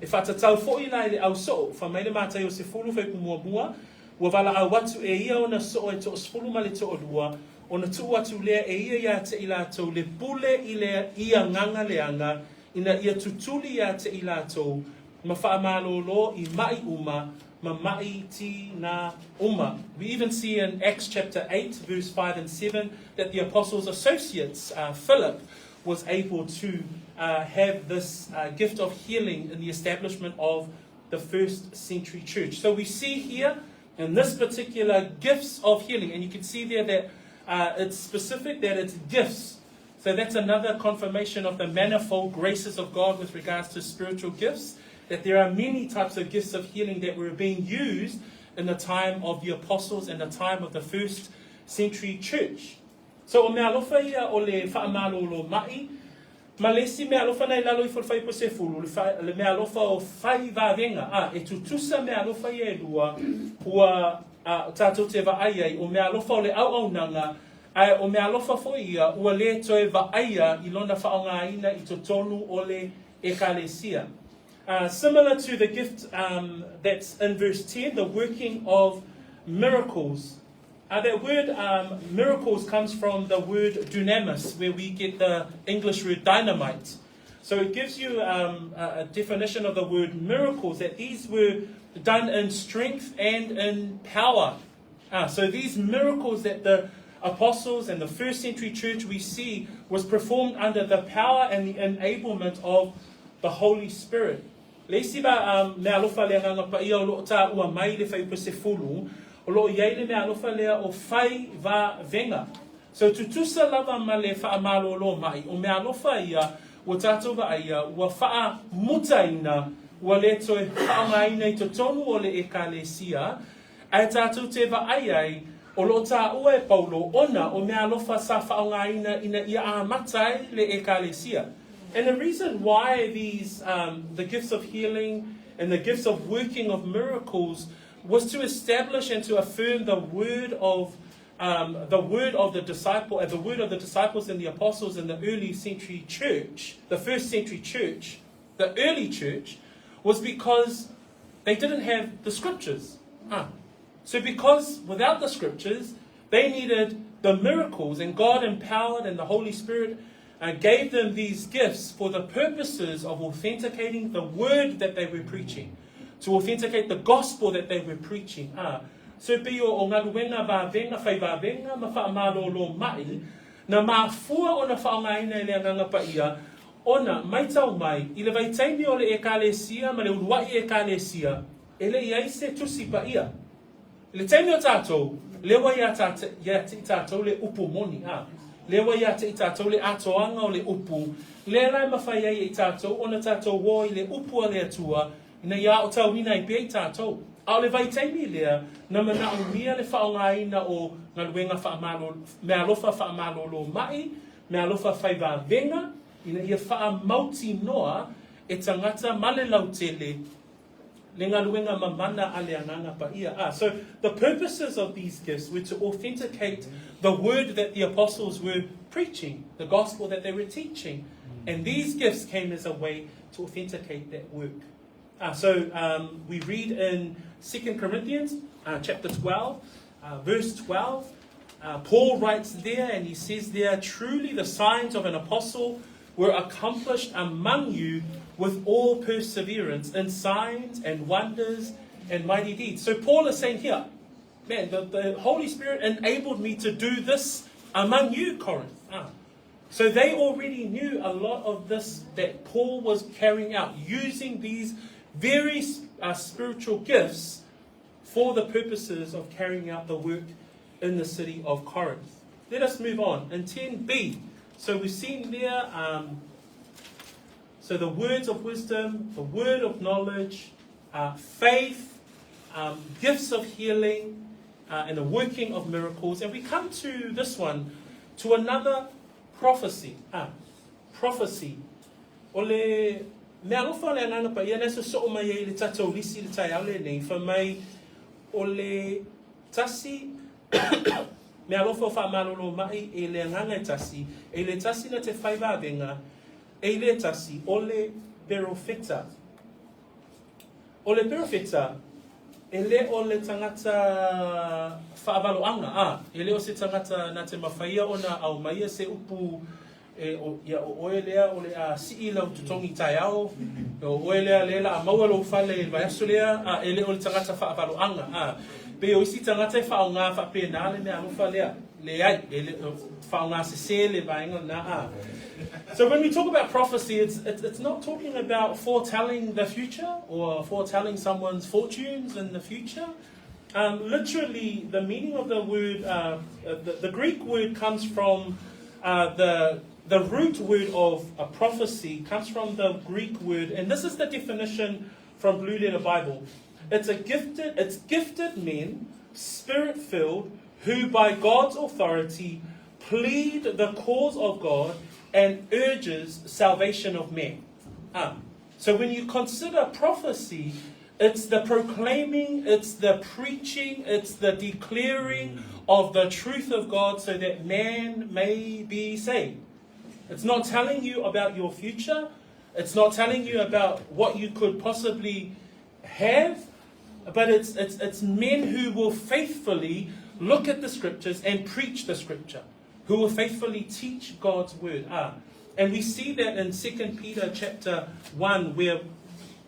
E whatatau fo i lai le au so, whamaile mātai o se fulu whai kumua, ua wala au watu e ia o na so e to spulu ma le to o lua, o na tu watu lea e ia te ilatou, le pule i le ia nganga leanga, ina ia tutuli ia te ilatou, ma whaamalolo i mai uma, ma mai ti na uma. We even see in Acts chapter 8, verse 5 and 7, that the apostles' associates, Philip, was able to have this gift of healing in the establishment of the first century church. So we see here in this particular gifts of healing, and you can see there that it's specific, that it's gifts. So that's another confirmation of the manifold graces of God with regards to spiritual gifts, that there are many types of gifts of healing that were being used in the time of the apostles and the time of the first century church. So o mea alofa ia o le whaamalolo mai, ma lesi mea alofa nei lalo I whai po se fulu, le mea alofa o whai vāvenga, e tutusa mea alofa ia e lua, ua tātou te vaaiai, o mea alofa o le au nanga, o mea alofa fo ia, ua le toe vaaia I lona whaonga ina I totonu o le ekalesia. Similar to the gift that's in verse 10, the working of miracles. That word miracles comes from the word dunamis, where we get the English word dynamite. So it gives you a definition of the word miracles, that these were done in strength and in power. So these miracles that the apostles and the first century church we see was performed under the power and the enablement of the Holy Spirit. Leisi ba mea alofa lea nganga pa ia o loo tā ua mai le whai se fulu, o loo iai le mea alofa lea o whai va venga. So tutusa lava ma le wha amalo lo mai, o mea alofa ia, ua tātou va ia, ua wha muta ina, ua le toe whaonga ina I totonu o le ekalesia, ai tātou te va ai, o loo tā ua e paulo, ona o mea alofa sa whaonga ina ia a matai le ekalesia. And the reason why these, the gifts of healing and the gifts of working of miracles was to establish and to affirm the word of the disciple and the word of the disciples and the apostles in the early century church, the first century church, the early church, was because they didn't have the scriptures. So because without the scriptures, they needed the miracles, and God empowered and the Holy Spirit gave them these gifts for the purposes of authenticating the word that they were preaching, to authenticate the gospel that they were preaching. So pe o ngaluenga vāvenga, whai vāvenga, ma whaamalolo mai, na māfua o na whaongaina le anganga pa ia, ona mai tau mai, I le vaitaimi o le ekalesia, ma le uruai ekalesia, ele iai se tusi pa ia. Le taimi o tātou, lewa ia tātou le upu moni, lewa ia te I tātou le atoanga o le upu, le rai mawhai ai I tātou, ona tātou woi le upu a le atua, ina ia o tau mina I pia I tātou. Ao le vaitaimi lea, na mana umia le whaongaina o ngaluenga mea alofa whaamalolo mai, mea alofa whai vāvenga, ina ia whaamauti noa e tangata male lautele, le ngaluenga mamana a le anganga pa ia. So the purposes of these gifts were to authenticate the word that the apostles were preaching, the gospel that they were teaching. And these gifts came as a way to authenticate that work. So we read in 2 Corinthians chapter 12, verse 12, Paul writes there, and he says there, truly the signs of an apostle were accomplished among you with all perseverance in signs and wonders and mighty deeds. So Paul is saying here, man, the Holy Spirit enabled me to do this among you, Corinth. So they already knew a lot of this that Paul was carrying out, using these very spiritual gifts for the purposes of carrying out the work in the city of Corinth. Let us move on. In 10b, so we've seen there, so the words of wisdom, the word of knowledge, faith, gifts of healing, and the working of miracles. And we come to this one, to another prophecy. Prophecy. Ole me alofa le nana pa ia nesa so mai le tatou lisi le tai ale nei fa mai ole tasi me alofa fa malolo mai e le nganga tasi e le tasi na te faiva venga e le tasi ole perofeta. Ole perofeta ele ole tangata whaavaloanga, ele o se tangata na te mawhaia ona au maia se upu ia o elea ole a sii lau tutongi tai ao, o elea lela a maualo whale vai asolea, ele ole tangata whaavaloanga. Pe o isi tangata e whao ngā whapena le mea alufa lea, le ai, ele whao ngā se se le vaenga na a. So when we talk about prophecy, it's not talking about foretelling the future or foretelling someone's fortunes in the future. Literally, the meaning of the word, the Greek word comes from the root word of a prophecy comes from the Greek word, and this is the definition from Blue Letter Bible. It's gifted men, spirit-filled, who by God's authority plead the cause of God and urges salvation of men. So when you consider prophecy, it's the proclaiming, it's the preaching, it's the declaring of the truth of God so that man may be saved. It's not telling you about your future. It's not telling you about what you could possibly have, but it's men who will faithfully look at the scriptures and preach the scripture, who will faithfully teach God's word. And we see that in 2 Peter chapter 1, where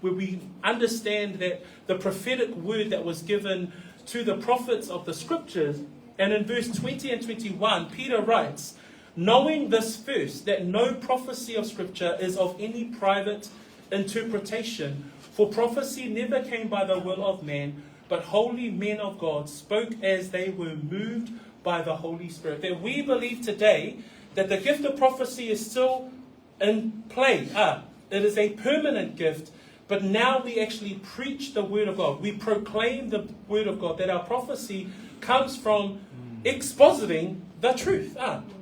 we understand that the prophetic word that was given to the prophets of the scriptures. And in verse 20 and 21, Peter writes, knowing this first, that no prophecy of scripture is of any private interpretation, for prophecy never came by the will of man, but holy men of God spoke as they were moved by the Holy Spirit. That we believe today that the gift of prophecy is still in play. It is a permanent gift, but now we actually preach the word of God. We proclaim the word of God, that our prophecy comes from expositing the truth.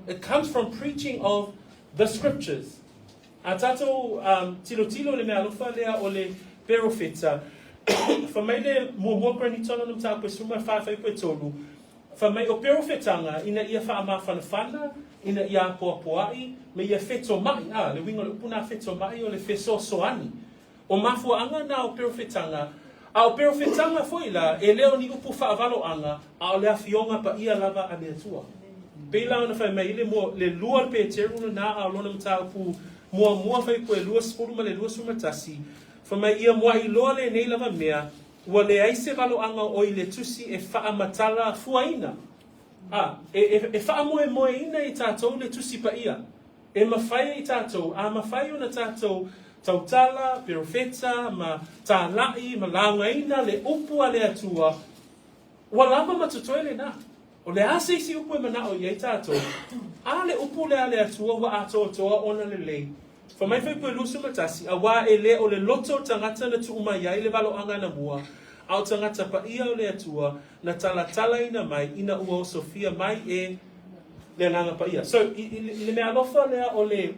It comes from preaching of the scriptures. Tato tilo le mea lufa lea o le perofeta. Fa mai le mua ni tono num tāpue suma whawhai koe tolu. Fa mai o perofetanga ina ia wha whanawhana, ina ia poapoai, me ia wheto mai. Le wingo le upuna wheto mai o le wheso soani. O mafuanga na o perofetanga. A o perofetanga foila, e leo ni upu whaavaloanga, a o lea fionga pa ia lava a mea tua. Pela ona whai mai le lua pe teru na a lona mtaupu mua whai koe lua sporuma le lua sumatasi. Fa mai ia mua I loa le nei lava mea, ua le aise valoanga o I le tusi e whaamatala fuaina. E whaamoe ina I tātou le tusi pa ia. E mawhai I tātou, a mawhai ona tātou tautala, perofeta, ma tālai, ma laungaina, le upua le atua. Ua lama matutoele na. O le ase isi upu e mana o iei tātou. A le upu le atua wa atoa ona le lei. Fa mai whai pui lusu matasi, a wā e le o le loto tangata na tuuma iai le valo anga na mua. Au tangata pa ia o le atua, na tala ina mai, ina ua o Sofia mai e le nanga pa ia. So, le mea alofa lea o le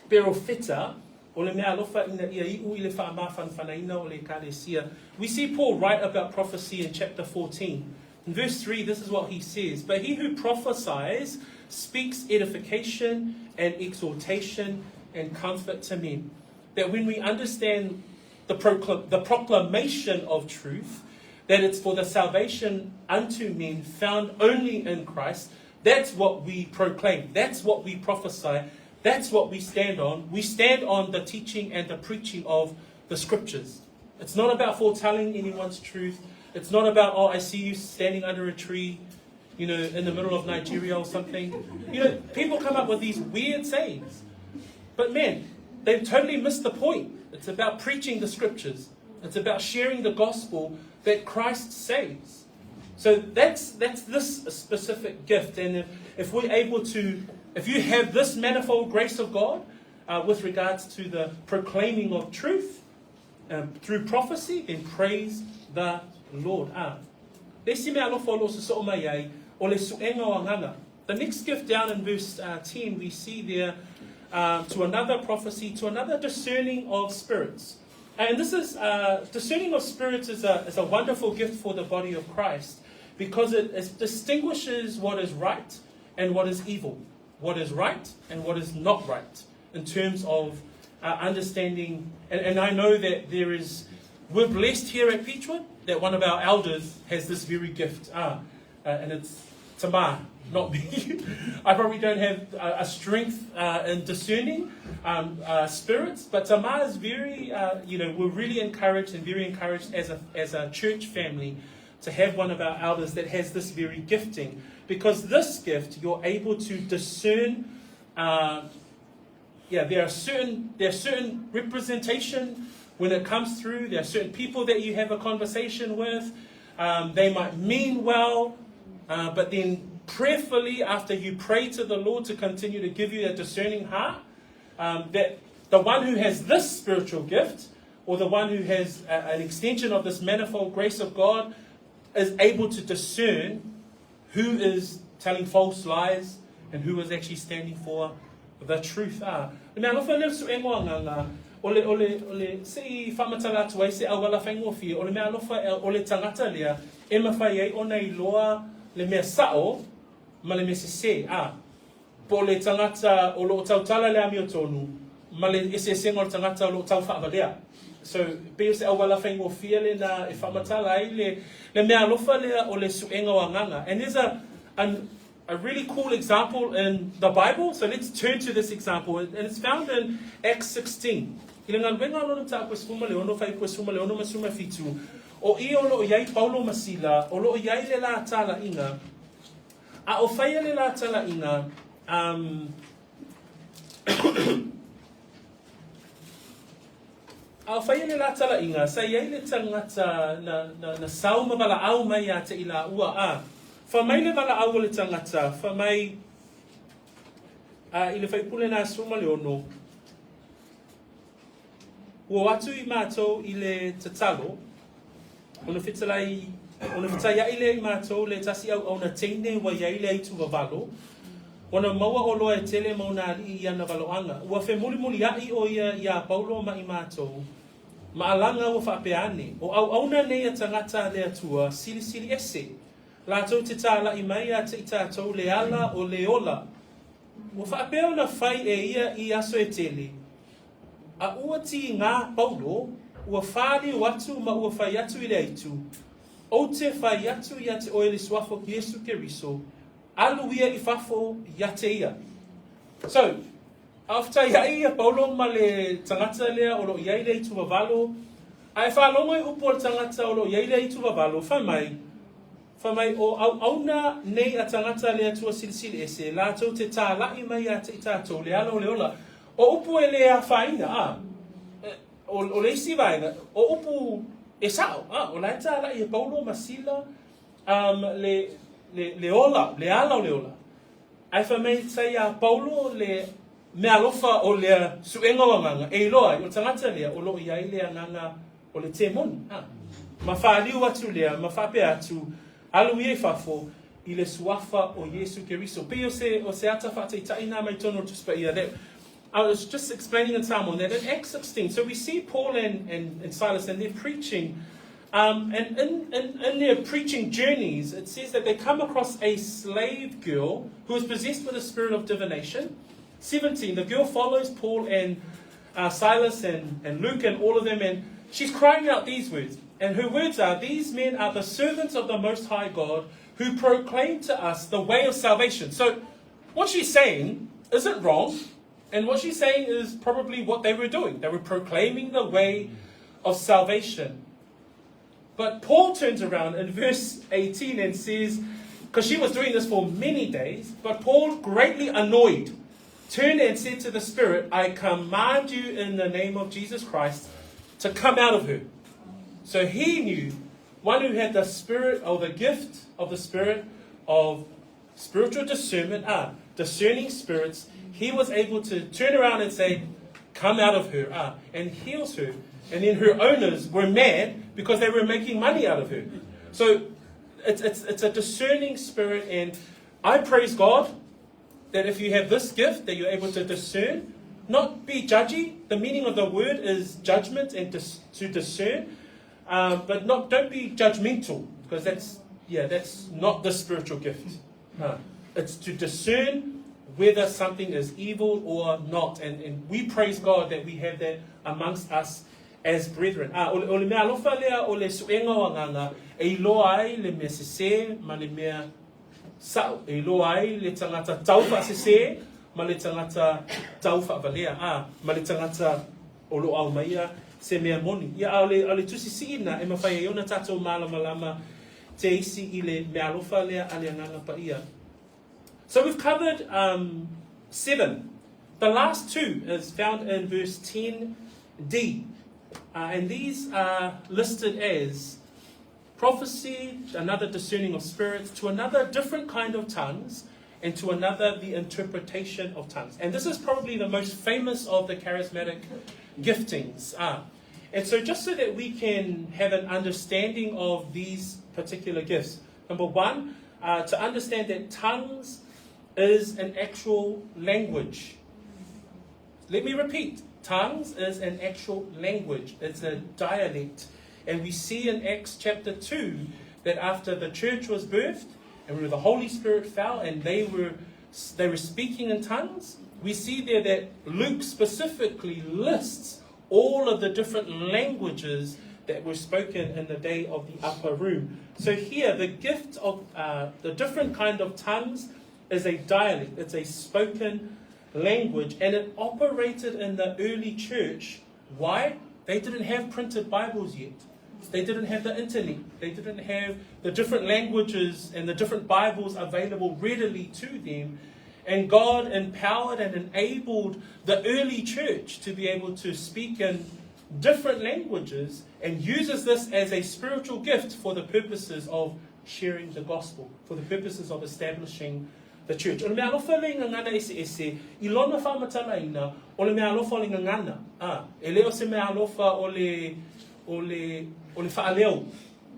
perofeta, o le mea alofa ina ia iu I le whaamawhanwhanaina o le kalesia. We see Paul write about prophecy in chapter 14. In verse 3, this is what he says. But he who prophesies speaks edification and exhortation and comfort to men. That when we understand the proclamation of truth, that it's for the salvation unto men found only in Christ, that's what we proclaim. That's what we prophesy. That's what we stand on. We stand on the teaching and the preaching of the scriptures. It's not about foretelling anyone's truth. It's not about, oh, I see you standing under a tree, you know, in the middle of Nigeria or something. You know, people come up with these weird sayings. But man, they've totally missed the point. It's about preaching the scriptures. It's about sharing the gospel that Christ saves. So that's this specific gift. And if we're able to, if you have this manifold grace of God with regards to the proclaiming of truth through prophecy, then praise the Lord. The next gift down in verse 10, we see there to another prophecy, to another discerning of spirits. And this is, discerning of spirits is a wonderful gift for the body of Christ because it distinguishes what is right and what is evil, what is right and what is not right in terms of understanding. And I know that we're blessed here at Peachwood that one of our elders has this very gift. And it's Tamar, not me. I probably don't have a strength in discerning spirits, but Tamar is very, we're really encouraged and very encouraged as a church family to have one of our elders that has this very gifting. Because this gift, you're able to discern, there are certain representation when it comes through. There are certain people that you have a conversation with. They might mean well, but then prayerfully, after you pray to the Lord to continue to give you a discerning heart, that the one who has this spiritual gift, or the one who has an extension of this manifold grace of God, is able to discern who is telling false lies and who is actually standing for the truth. Ole se whamatala atu ai se awala whaingofi, ole mea alofa ole tangata lea, e mawhai ei ona I loa le mea sao, ma le mea se po le tangata o lo tautala lea mio tonu, ma le ese sengo tangata o lo tau whaavalea. So, peo se awala whaingofi le na e whamatala ai le mea alofa lea o le suenga o nganga. And there's a really cool example in the Bible. So let's turn to this example. And it's found in Acts 16. O I lo iai Paulo masila, o lo iai le la tala inga, a o whaia le la tala inga, a o whaia le la tala inga, sa iai le tangata na sauma wala au mai a te ila ua a. Whamai le wala au le tangata, whamai I le whaipule na suma le ono, ua atu I mātou I le tatalo, ona whitalai, ona whitaia I le I mātou le tasi au na teine wa iai le aitu wawalo, ona maua o loa e tele mauna ali I ana waloanga, ua whe muli ai o ia Paulo ma I mātou, ma alanga ua whapeane, o auna nei a tangata le atua, sili ese, lātou te tāla I mai a te I tātou le ala o le ola, ua whapeo na whai e ia I aso e tele, a ua ti ngā Paulo, ua whāri o atu ma ua whai atu I le aitu, o te whai atu I te oele swafo ki Yesu Keriso, alu ia I whafo I te ia. So, after iai a Paulo ma le tangata lea o lo iai le itu wawalo, ai whalongo I upo le tangata o lo iai le itu wawalo, whamai o auna nei a tangata lea tua silisili ese, lātou te tā lai mai a te tātou le ala o le ola, o upu e lea whaina, o le isi vaina, o upu e sao, o lai tā lai e Paulo masila, le ola, le ala o le ola. Ai whamai tai a Paulo le mea lofa o le suenga wanganga, e loa, o tangata lea, o lo iai lea nganga o le te moni. Ma whaaliu atu lea, ma whape atu, alu I whafo, I le suafa o Yesu Keriso. Pe o se ata whate taina mai tono tuspa ia. I was just explaining in Samoan that in Acts 16, so we see Paul and Silas and they're preaching, and in their preaching journeys, it says that they come across a slave girl who is possessed with a spirit of divination. 17, the girl follows Paul and Silas and Luke and all of them, and she's crying out these words. And her words are, these men are the servants of the Most High God who proclaim to us the way of salvation. So what she's saying isn't wrong. And what she's saying is probably what they were doing. They were proclaiming the way of salvation. But Paul turns around in verse 18 and says, because she was doing this for many days, but Paul, greatly annoyed, turned and said to the spirit, I command you in the name of Jesus Christ to come out of her. So he knew, one who had the spirit, or the gift of the spirit of spiritual discernment, discerning spirits, he was able to turn around and say, come out of her, and heals her. And then her owners were mad because they were making money out of her. So it's a discerning spirit, and I praise God that if you have this gift, that you're able to discern, not be judgy. The meaning of the word is judgment and to discern, but don't be judgmental, because that's not the spiritual gift. It's to discern whether something is evil or not, and we praise God that we have that amongst us as brethren. Ole mea alofa lea ole suenga wanganga e loa ai le mea sese ma le mea sao e loa ai le tangata taufa sese ma le tangata taufa valea ma le tangata olo au maia se mea moni ia ole tusi siina e mawhai e ona tatou malama te isi I le mea alofa lea alianganga pa ia. So we've covered 7. The last 2 is found in verse 10d. And these are listed as prophecy, another discerning of spirits, to another different kind of tongues, and to another the interpretation of tongues. And this is probably the most famous of the charismatic giftings. And so just so that we can have an understanding of these particular gifts. Number 1, to understand that tongues is an actual language. Let me repeat. Tongues is an actual language. It's a dialect. And we see in Acts chapter 2 that after the church was birthed and when the Holy Spirit fell and they were speaking in tongues, we see there that Luke specifically lists all of the different languages that were spoken in the day of the upper room. So here, the gift of the different kind of tongues is a dialect. It's a spoken language, and it operated in the early church. Why? They didn't have printed Bibles yet. They didn't have the internet. They didn't have the different languages and the different Bibles available readily to them. And God empowered and enabled the early church to be able to speak in different languages, and uses this as a spiritual gift for the purposes of sharing the gospel, for the purposes of establishing the church. Ole mea alofa le ngangana ese I lona whamatalaina, ole mea alofa le ngangana. E leo se mea alofa ole whaaleo.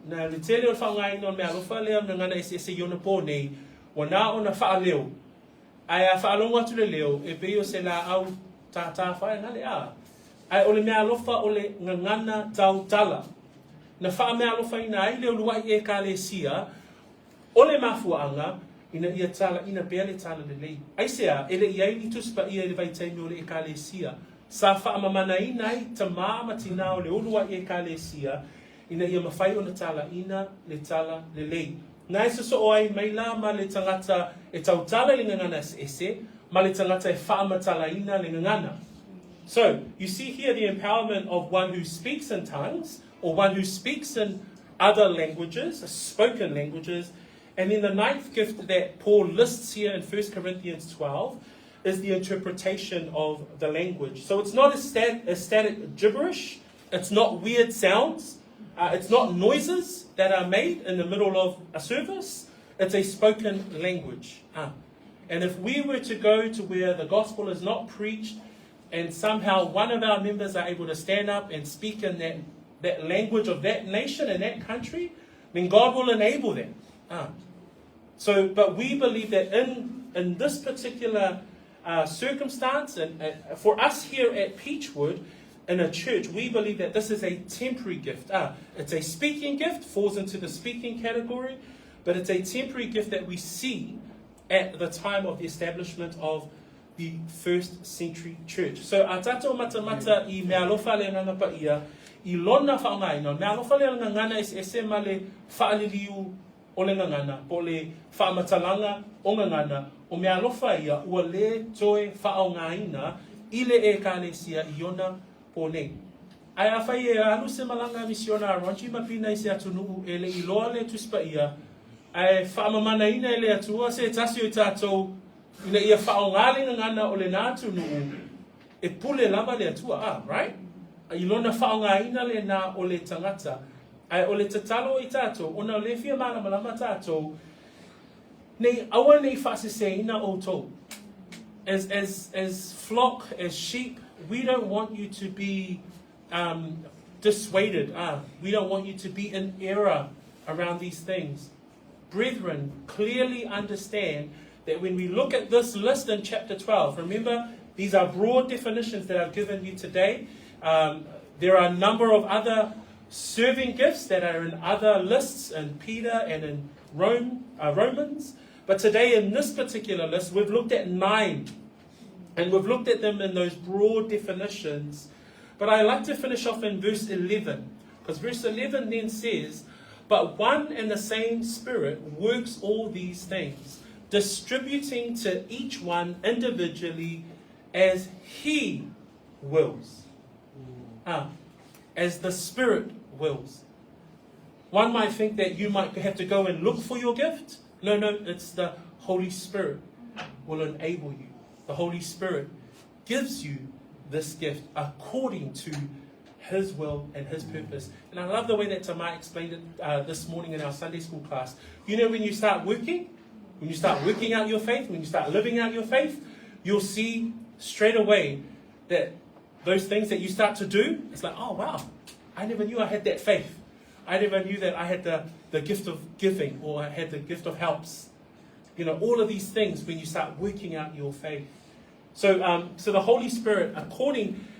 Na le tele o whaungaina ole mea alofa leo ngangana ese yona pōnei, wana ona whaaleo. Ai whaalonga atu le leo, e peo se la au tā whae ngale Ai ole mea alofa ole ngangana tau tala. Na wha mea alofa ina ai leo luai e ka le sia, ole mafuanga, ina ia tala ina pele tala le lei. Ai sea, ele iai ni tuspa ia le vai taimi o le ekalesia. Sa wha mamana ina i ta mama tina o le olua i ekalesia, ina ia mawhai o na tala ina le tala le lei. Nai so o ai mai la ma le tangata e tau tala le ngangana ese, ma le tangata e wha matala ina le ngangana. So, you see here the empowerment of one who speaks in tongues, or one who speaks in other languages, spoken languages. And then the 9th gift that Paul lists here in 1 Corinthians 12 is the interpretation of the language. So it's not a static gibberish. It's not weird sounds. It's not noises that are made in the middle of a service. It's a spoken language. And if we were to go to where the gospel is not preached, and somehow one of our members are able to stand up and speak in that language of that nation and that country, then God will enable them. But we believe that in this particular circumstance, and for us here at Peachwood, in a church, we believe that this is a temporary gift. It's a speaking gift, falls into the speaking category, but it's a temporary gift that we see at the time of the establishment of the first century church. So, a tatou mata I mea alofa le nganga pa ia, I lona whaongaina, mea alofa le ngangana ese ma le whaaliliu o le ngangana, po le whaamatalanga o ngangana, o mea alofa ia, ua le toe whaongaina, I le e kālesia I ona pōnei. Ai a whai e anu se malanga misiona Ronji mapina i se atunu e le iloa le tuspa ia. Ai whaamamana ina e le atua se tasi o tātou ina ia whaongalinga ngana o le nātunu e pule lava le atua, right? Ilona whaonga ina le nā o le tangata. Ai o le tatalo i tātou, ona le fia mana malama tātou, nei awa nei whaasese ina o tō. As flock, as sheep, we don't want you to be dissuaded. We don't want you to be in error around these things. Brethren, clearly understand that when we look at this list in chapter 12, remember, these are broad definitions that I've given you today. There are a number of other serving gifts that are in other lists, in Peter and in Romans. But today in this particular list, we've looked at 9. And we've looked at them in those broad definitions. But I like to finish off in verse 11. Because verse 11 then says, but one and the same Spirit works all these things, distributing to each one individually as He wills. As the Spirit wills. One might think that you might have to go and look for your gift. No, it's the Holy Spirit will enable you. The Holy Spirit gives you this gift according to His will and His purpose. And I love the way that Tamai explained it this morning in our Sunday school class. You know, when you start working out your faith, when you start living out your faith, you'll see straight away that those things that you start to do, it's like, oh wow, I never knew I had that faith. I never knew that I had the gift of giving, or I had the gift of helps. You know, all of these things when you start working out your faith. So the Holy Spirit,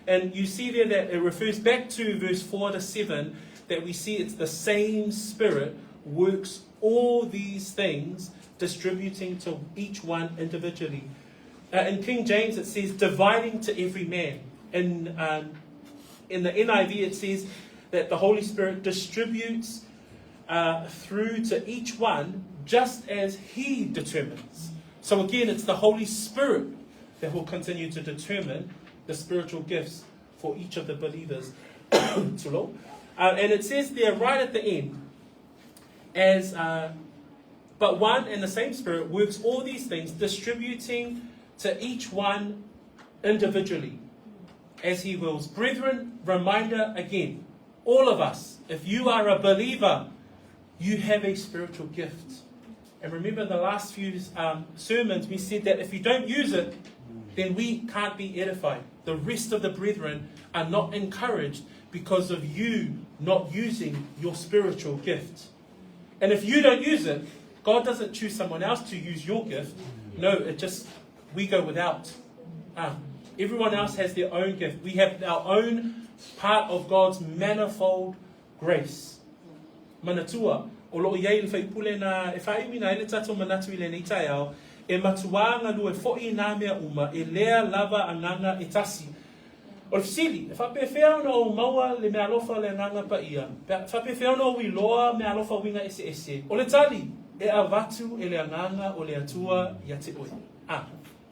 and you see there that it refers back to verse 4 to 7, that we see it's the same Spirit works all these things, distributing to each one individually. In King James it says, dividing to every man. In the NIV it says that the Holy Spirit distributes through to each one just as He determines. So again, it's the Holy Spirit that will continue to determine the spiritual gifts for each of the believers. And it says there right at the end, but one and the same Spirit works all these things, distributing to each one individually as He wills. Brethren, reminder again, all of us, if you are a believer, you have a spiritual gift. And remember the last few sermons, we said that if you don't use it, then we can't be edified. The rest of the brethren are not encouraged because of you not using your spiritual gift. And if you don't use it, God doesn't choose someone else to use your gift. No, we go without. Everyone else has their own gift. We have our own part of God's manifold grace. Manatua. O loo iei le whaipule na e whaimina ele tato manatu i le nei tai au, e matuanga lu e fo'i nā mea uma, e lea lava anganga e tasi. O le fisili, e whape whea ona o maua le mea alofa le anganga pa ia. Whape whea ona o iloa mea alofa winga ese ese. O le tali, e avatu e le anganga o le atua ia te oi.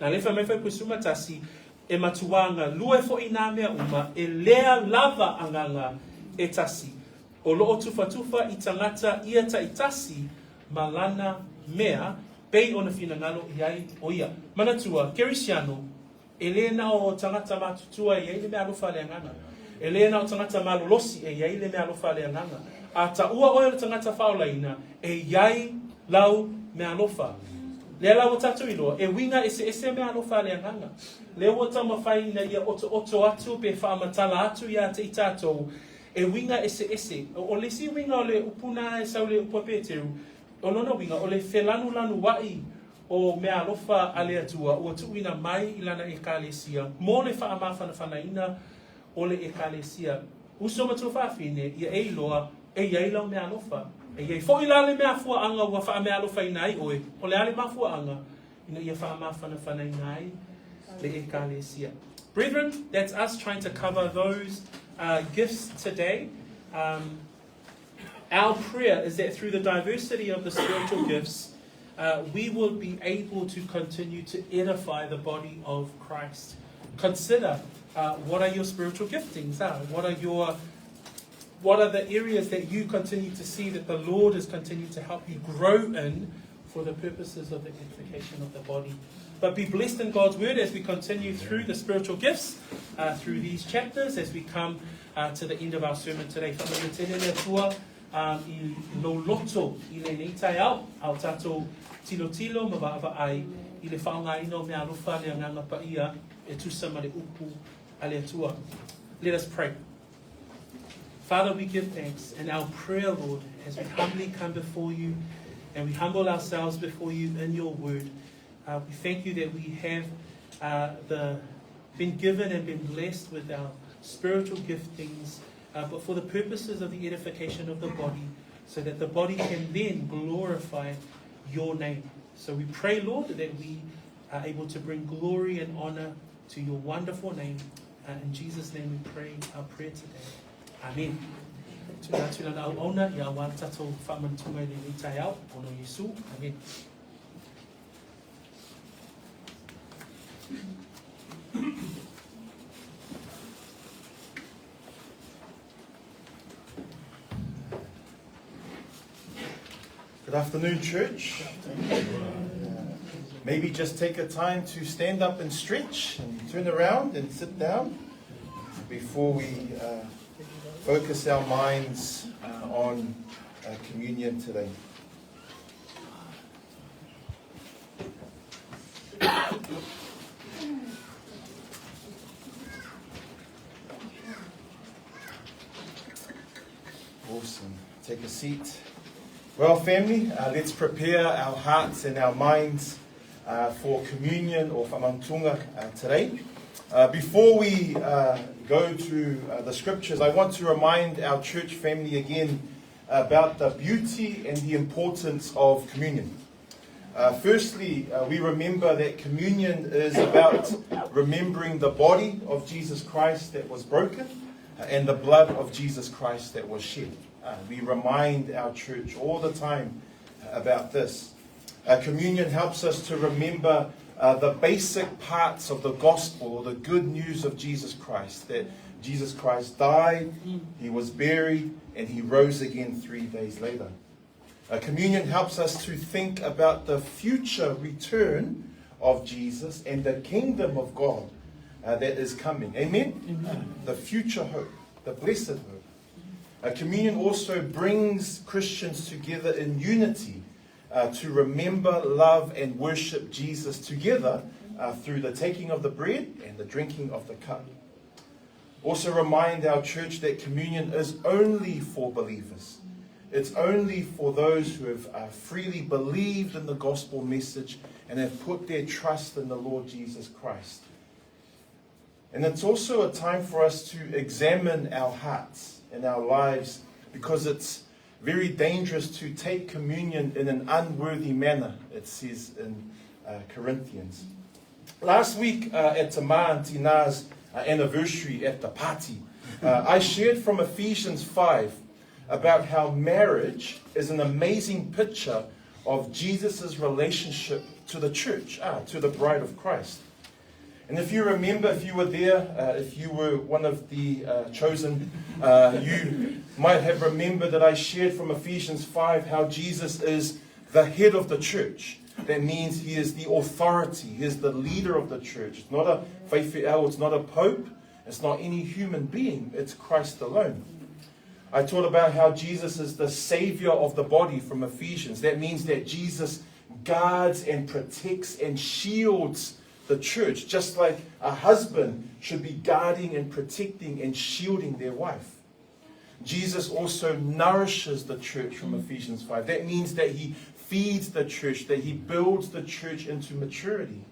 Na le whamewhai kusuma tasi, e matuanga lu e fo'i nā mea uma, e lea lava anganga e tasi. O loo tufa I tangata ia ta itasi malana mea pei ona finangalo iai o ia. Manatua, Kerisiano, e lena o tangata matutua iai le mea alofa le anganga. E lena o tangata malolosi e iai le mea alofa le anganga. A ta ua oia le tangata whaolaina e iai lau mea alofa. Le lau o tatu iloa, e winga ese mea alofa le anganga. Le o tamawhai na ia oto atu pe whaamatala atu ia te itatou. E winga ese. O le si winga o le upuna e sau le upapeteru. O lona winga o le whelanu wai o mea alofa ale atua. O tuina mai ilana e kālesia. Mō le whaamawhanawhanaina o le e kālesia. Uso matu whawhine ia e iloa e iailau mea alofa. E iai fo ila le mea fua anga ua wha mea alofa inai oe. O le ale mafua anga. Ina ia whaamawhanawhanaina le e kālesia. Brethren, that's us trying to cover those gifts today. Our prayer is that through the diversity of the spiritual gifts, we will be able to continue to edify the body of Christ. consider what are your spiritual giftings? What are the areas that you continue to see that the Lord is continuing to help you grow in for the purposes of the edification of the body? But be blessed in God's word as we continue through the spiritual gifts, through these chapters, as we come to the end of our sermon today. I lo loto I le nei tai au tatou tilo mawaawa ai I le whaongaino mea alufa le anganga pa ia e tusa ma le upu a le atua. Let us pray. Father, we give thanks and our prayer, Lord, as we humbly come before you and we humble ourselves before you in your word. We thank you that we have been given and been blessed with our spiritual giftings, but for the purposes of the edification of the body, so that the body can then glorify your name. So we pray, Lord, that we are able to bring glory and honor to your wonderful name. In Jesus' name we pray our prayer today. Amen. Amen. Good afternoon, church. Maybe just take a time to stand up and stretch and turn around and sit down before we focus our minds on communion today. Awesome. Take a seat. Well, family, let's prepare our hearts and our minds for communion or whamantunga today. Before we go to the scriptures, I want to remind our church family again about the beauty and the importance of communion. Firstly, we remember that communion is about remembering the body of Jesus Christ that was broken and the blood of Jesus Christ that was shed. We remind our church all the time about this. Communion helps us to remember the basic parts of the gospel, or the good news of Jesus Christ, that Jesus Christ died, he was buried, and he rose again 3 days later. Communion helps us to think about the future return of Jesus and the kingdom of God that is coming. Amen? Amen. The future hope, the blessed hope. Communion also brings Christians together in unity to remember, love, and worship Jesus together through the taking of the bread and the drinking of the cup. Also remind our church that communion is only for believers. It's only for those who have freely believed in the gospel message and have put their trust in the Lord Jesus Christ. And it's also a time for us to examine our hearts and our lives, because it's very dangerous to take communion in an unworthy manner, it says in Corinthians. Last week at Tama and Tina's anniversary at the party, I shared from Ephesians 5 about how marriage is an amazing picture of Jesus' relationship to the church, to the bride of Christ. And if you remember, if you were there, if you were one of the chosen, you might have remembered that I shared from Ephesians 5 how Jesus is the head of the church. That means he is the authority, he is the leader of the church. It's not a whaiwhiau, it's not a pope, it's not any human being, it's Christ alone. I taught about how Jesus is the savior of the body from Ephesians. That means that Jesus guards and protects and shields the church, just like a husband should be guarding and protecting and shielding their wife. Jesus also nourishes the church from Ephesians 5. That means that he feeds the church, that he builds the church into maturity.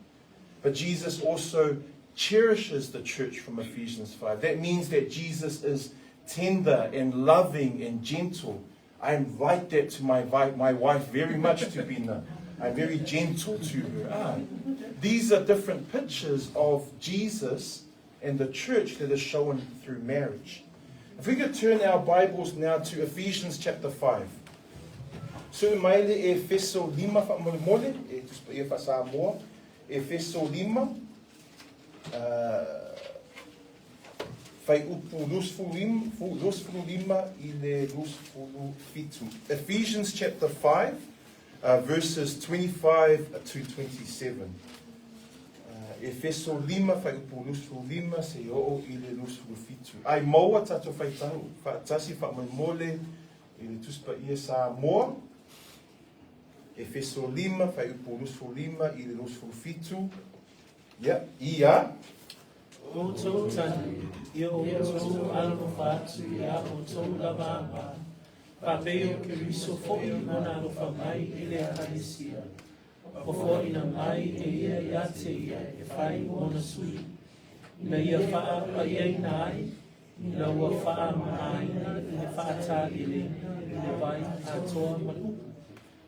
But Jesus also cherishes the church from Ephesians 5. That means that Jesus is tender and loving and gentle. I am like that to my wife very much, to Bina. I'm very gentle to her. These are different pictures of Jesus and the church that is shown through marriage. If we could turn our Bibles now to Ephesians chapter 5. So maile Efeso 5 whamole mole, e tuspa e whasamoa, Efeso 5. Fai upu lusfulu lima I le lusfulu fitu. Ephesians chapter 5, verses 25 to 27. Efeso lima fai upu lusfulu lima se o I le lusfulu fitu. Ai maua tato fai tau, tasi fa mole I le tuspa ia sa moa. Efeso lima fai upu lusfulu lima I le lusfulu fitu. Ia. O tō tani, ia o tō alo whātu, ia o tō lawanga. Pāpeo ke riso fōi mona alo whamai I le hanesia. O fōi na mai ia ia te ia, e whai mona sui. Na ia wha pa iei na ai, na ua wha mai I le wha tālile, I le vai atoa manuku.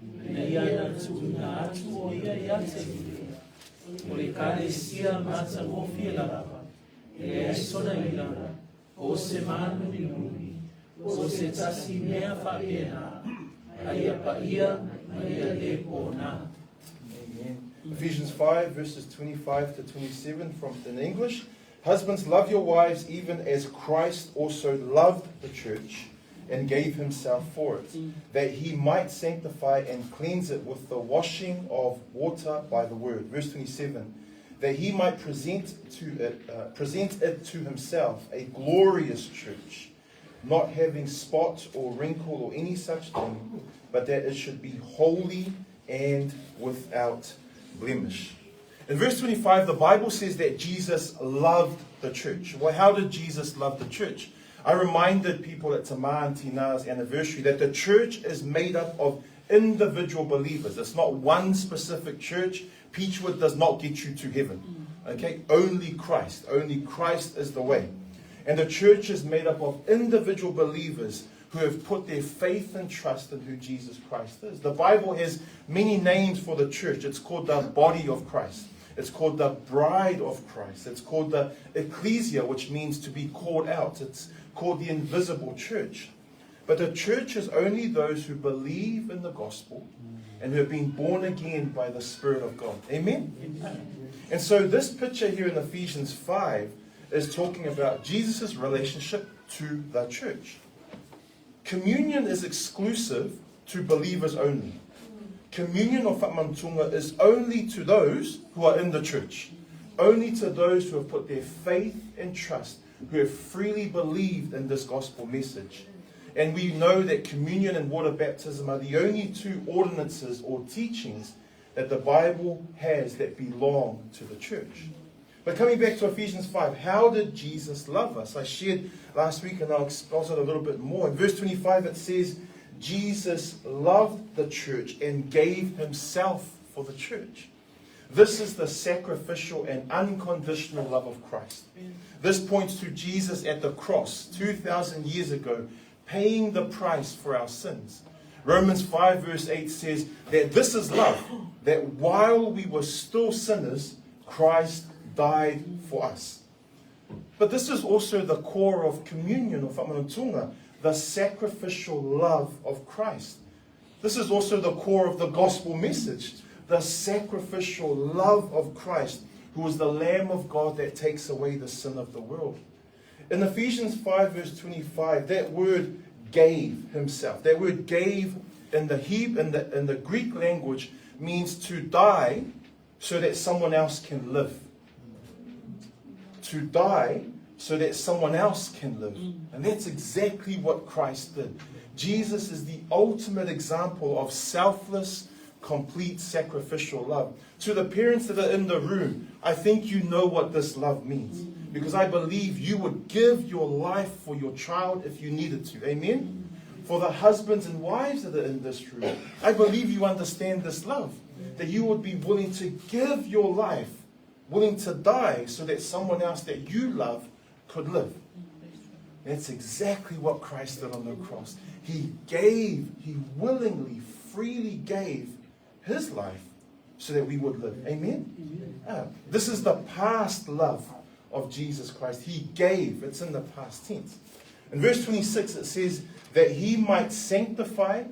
Na ia na tu na atu o ia ia te ia. O le kālesia mata mōwhia larawa. E sona ila, o se manu I nui, o se tasi mea whapena, aia pa ia, aia le pōna. Amen. Ephesians 5, verses 25 to 27 in English. Husbands, love your wives even as Christ also loved the church and gave himself for it, that he might sanctify and cleanse it with the washing of water by the word. Verse 27. That he might present it to himself a glorious church, not having spot or wrinkle or any such thing, but that it should be holy and without blemish. In verse 25, the Bible says that Jesus loved the church. Well, how did Jesus love the church? I reminded people at Tama and Tina's anniversary that the church is made up of individual believers. It's not one specific church. Peachwood does not get you to heaven. Okay? Only Christ. Only Christ is the way. And the church is made up of individual believers who have put their faith and trust in who Jesus Christ is. The Bible has many names for the church. It's called the body of Christ. It's called the bride of Christ. It's called the ecclesia, which means to be called out. It's called the invisible church. But the church is only those who believe in the gospel and who have been born again by the Spirit of God. Amen? And so this picture here in Ephesians 5 is talking about Jesus' relationship to the church. Communion is exclusive to believers only. Communion of Whamantunga is only to those who are in the church. Only to those who have put their faith and trust, who have freely believed in this gospel message. And we know that communion and water baptism are the only two ordinances or teachings that the Bible has that belong to the church. But coming back to Ephesians 5, how did Jesus love us? I shared last week and I'll expose it a little bit more. In verse 25 it says, Jesus loved the church and gave himself for the church. This is the sacrificial and unconditional love of Christ. This points to Jesus at the cross 2,000 years ago, paying the price for our sins. Romans 5 verse 8 says that this is love, that while we were still sinners, Christ died for us. But this is also the core of communion of Whamantunga, the sacrificial love of Christ. This is also the core of the gospel message, the sacrificial love of Christ, who is the Lamb of God that takes away the sin of the world. In Ephesians 5 verse 25, that word gave himself. That word gave in the Greek language means to die so that someone else can live. To die so that someone else can live. And that's exactly what Christ did. Jesus is the ultimate example of selfless, complete sacrificial love. To the parents that are in the room, I think you know what this love means. Because I believe you would give your life for your child if you needed to. Amen? For the husbands and wives that are in this room, I believe you understand this love. That you would be willing to give your life, willing to die so that someone else that you love could live. That's exactly what Christ did on the cross. He willingly, freely gave his life so that we would live. Amen? This is the past love of Jesus Christ. He gave. It's in the past tense. In verse 26 it says that he might sanctify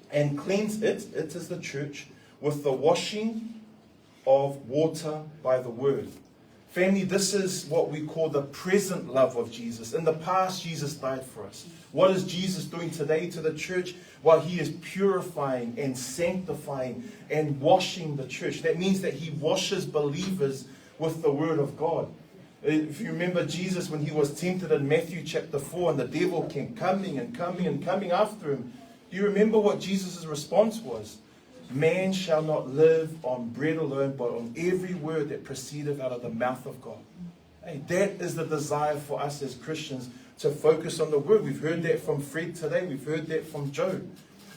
and cleanse it is the church, with the washing of water by the word. Family, this is what we call the present love of Jesus. In the past, Jesus died for us. What is Jesus doing today to the church? Well, he is purifying and sanctifying and washing the church. That means that he washes believers with the word of God. If you remember Jesus when he was tempted in Matthew chapter 4 and the devil kept coming and coming and coming after him, do you remember what Jesus' response was? Man shall not live on bread alone, but on every word that proceedeth out of the mouth of God. Hey, that is the desire for us as Christians, to focus on the word. We've heard that from Fred today. We've heard that from Joe.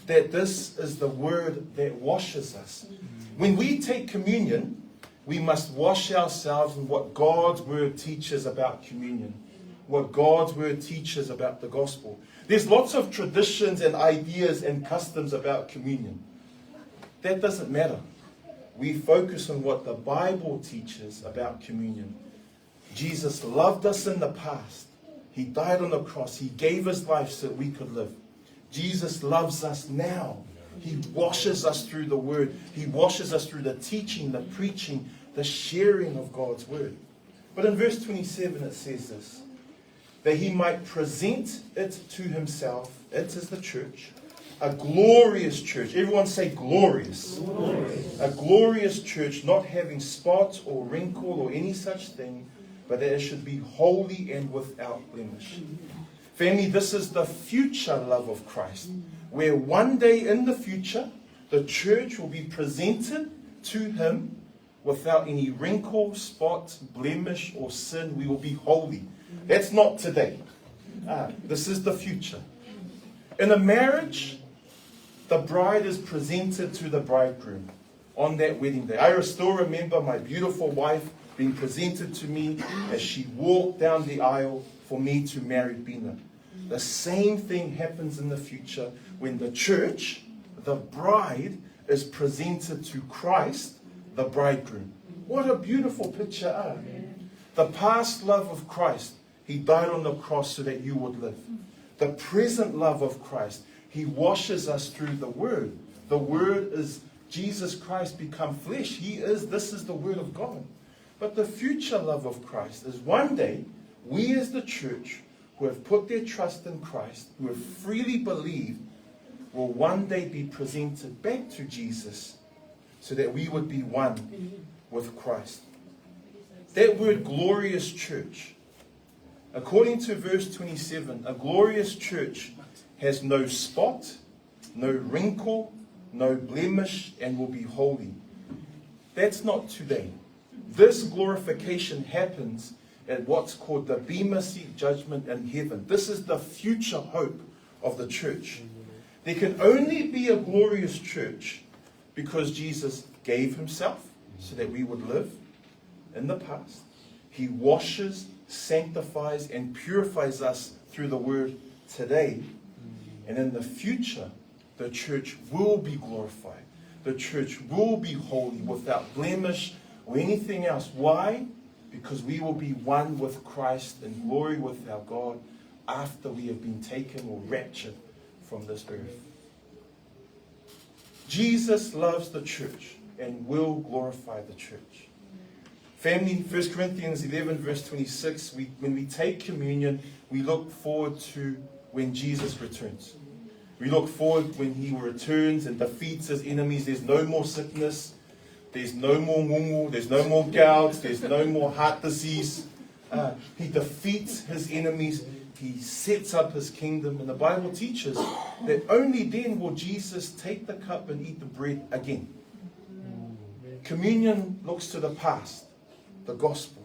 That this is the word that washes us. When we take communion, we must wash ourselves in what God's word teaches about communion. What God's word teaches about the gospel. There's lots of traditions and ideas and customs about communion. That doesn't matter. We focus on what the Bible teaches about communion. Jesus loved us in the past. He died on the cross. He gave his life so that we could live. Jesus loves us now. He washes us through the word. He washes us through the teaching, the preaching, the sharing of God's word. But in verse 27 it says this, that he might present it to himself, it is the church, a glorious church. Everyone say glorious. Glorious. A glorious church, not having spot or wrinkle or any such thing, but that it should be holy and without blemish. Family, this is the future love of Christ, where one day in the future, the church will be presented to him without any wrinkle, spot, blemish, or sin. We will be holy. That's not today. This is the future. In a marriage, the bride is presented to the bridegroom on that wedding day. I still remember my beautiful wife being presented to me as she walked down the aisle for me to marry Bina. The same thing happens in the future when the church, the bride, is presented to Christ, the bridegroom. What a beautiful picture. The past love of Christ, he died on the cross so that you would live. The present love of Christ, he washes us through the word. The word is Jesus Christ become flesh. This is the word of God. But the future love of Christ is one day, we as the church who have put their trust in Christ, who have freely believed, will one day be presented back to Jesus so that we would be one with Christ. That word glorious church, according to verse 27, a glorious church has no spot, no wrinkle, no blemish, and will be holy. That's not today. This glorification happens at what's called the Bema Seat judgment in heaven. This is the future hope of the church. There can only be a glorious church because Jesus gave himself so that we would live in the past. He washes, sanctifies, and purifies us through the word today. And in the future, the church will be glorified. The church will be holy without blemish or anything else. Why? Because we will be one with Christ in glory with our God after we have been taken or raptured from this earth. Jesus loves the church and will glorify the church. Family, 1 Corinthians 11 verse 26, when we take communion, we look forward to when Jesus returns. We look forward when he returns and defeats his enemies. There's no more sickness. There's no more mungu. There's no more gout. There's no more heart disease. He defeats his enemies. He sets up his kingdom. And the Bible teaches that only then will Jesus take the cup and eat the bread again. Communion looks to the past, the gospel.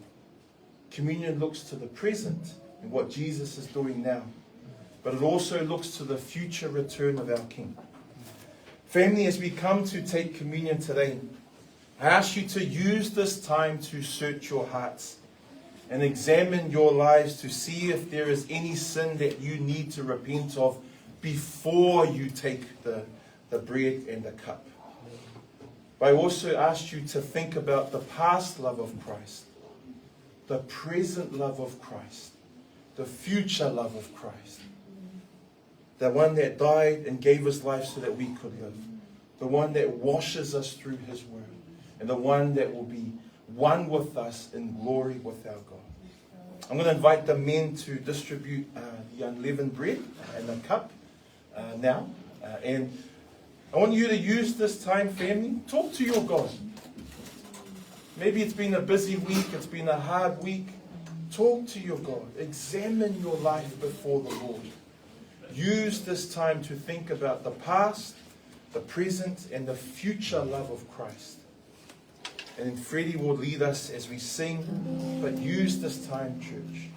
Communion looks to the present and what Jesus is doing now. But it also looks to the future return of our King. Family, as we come to take communion today, I ask you to use this time to search your hearts and examine your lives to see if there is any sin that you need to repent of before you take the bread and the cup. But I also ask you to think about the past love of Christ, the present love of Christ, the future love of Christ. The one that died and gave his life so that we could live. The one that washes us through his word. And the one that will be one with us in glory with our God. I'm going to invite the men to distribute the unleavened bread and the cup now. And I want you to use this time, family. Talk to your God. Maybe it's been a busy week. It's been a hard week. Talk to your God. Examine your life before the Lord. Use this time to think about the past, the present, and the future love of Christ. And then Freddie will lead us as we sing, but use this time, church.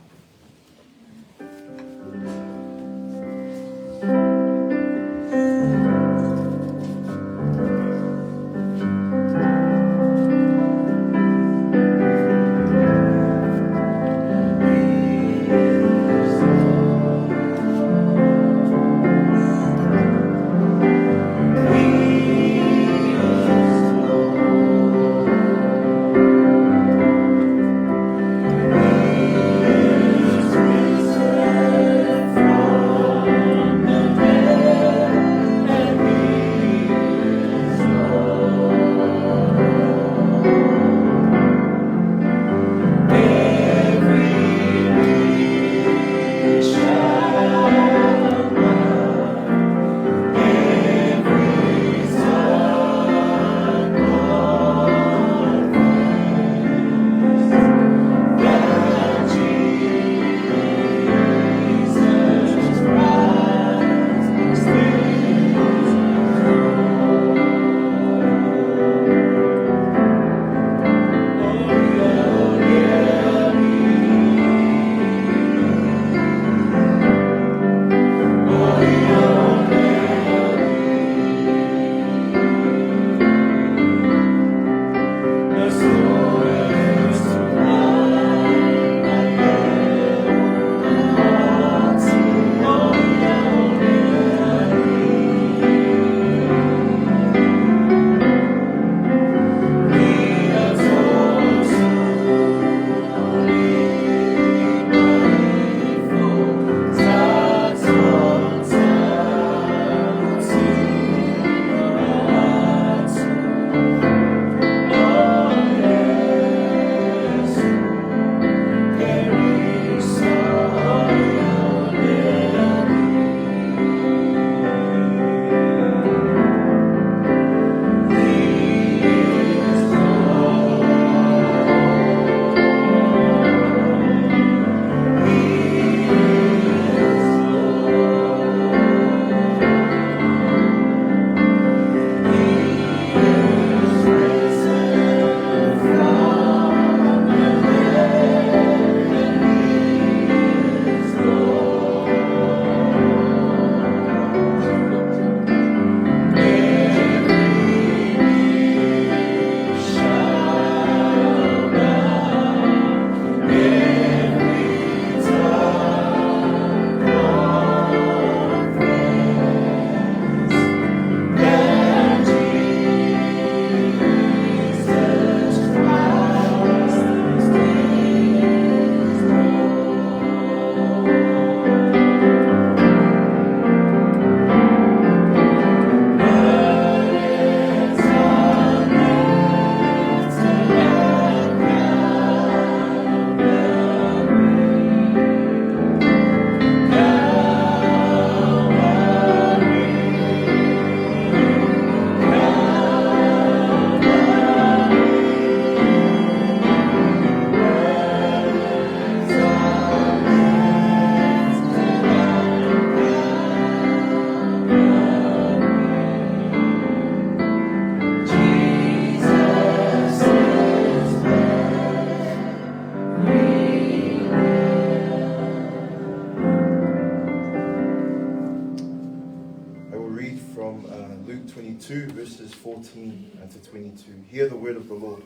Luke 22, verses 14 to 22. Hear the word of the Lord.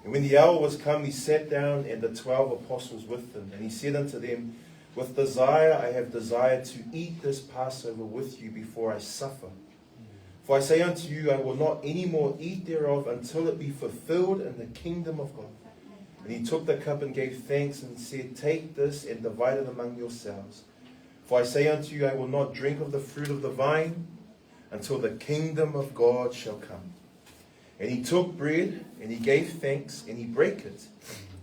And when the hour was come, he sat down, and the 12 apostles with him. And he said unto them, With desire I have desired to eat this Passover with you before I suffer. For I say unto you, I will not any more eat thereof until it be fulfilled in the kingdom of God. And he took the cup and gave thanks and said, Take this and divide it among yourselves. For I say unto you, I will not drink of the fruit of the vine until the kingdom of God shall come. And he took bread, and he gave thanks, and he brake it.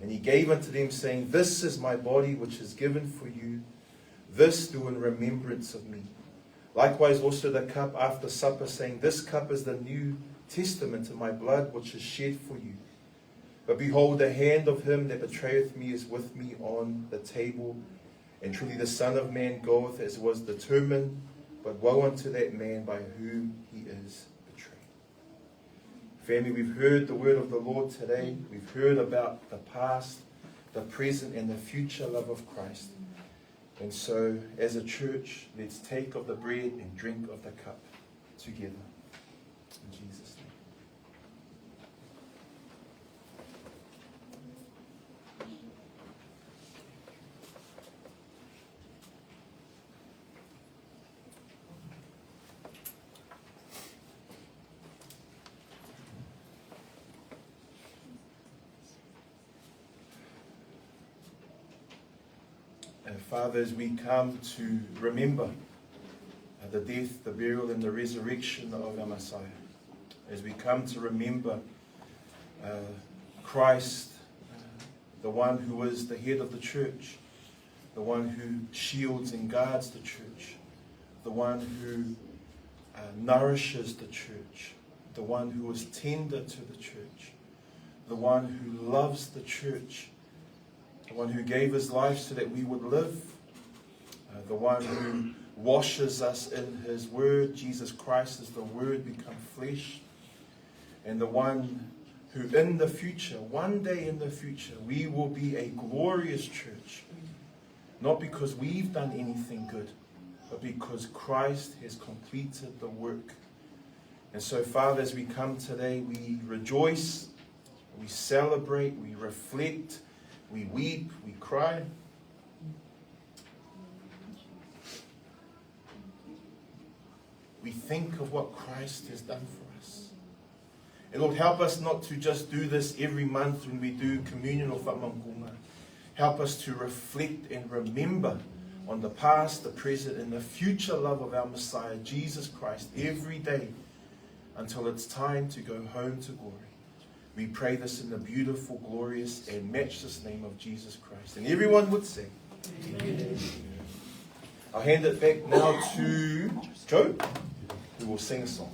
And he gave unto them, saying, This is my body, which is given for you. This do in remembrance of me. Likewise also the cup after supper, saying, This cup is the New Testament in my blood, which is shed for you. But behold, the hand of him that betrayeth me is with me on the table. And truly the Son of Man goeth as was determined, but woe unto that man by whom he is betrayed. Family, we've heard the word of the Lord today. We've heard about the past, the present, and the future love of Christ. And so, as a church, let's take of the bread and drink of the cup together. In Jesus' name. Father, as we come to remember the death, the burial, and the resurrection of our Messiah, as we come to remember Christ, the one who is the head of the church, the one who shields and guards the church, the one who nourishes the church, the one who is tender to the church, the one who loves the church, the one who gave his life so that we would live, the one who washes us in his word. Jesus Christ is the word become flesh, and the one who in the future, one day in the future, we will be a glorious church, not because we've done anything good, but because Christ has completed the work. And so, Father, as we come today, we rejoice, we celebrate, we reflect, we weep, we cry. We think of what Christ has done for us. And Lord, help us not to just do this every month when we do communion or whamakunga. Help us to reflect and remember on the past, the present, and the future love of our Messiah, Jesus Christ, every day until it's time to go home to glory. We pray this in the beautiful, glorious, and matchless name of Jesus Christ. And everyone would say, Amen. I'll hand it back now to Joe, who will sing a song.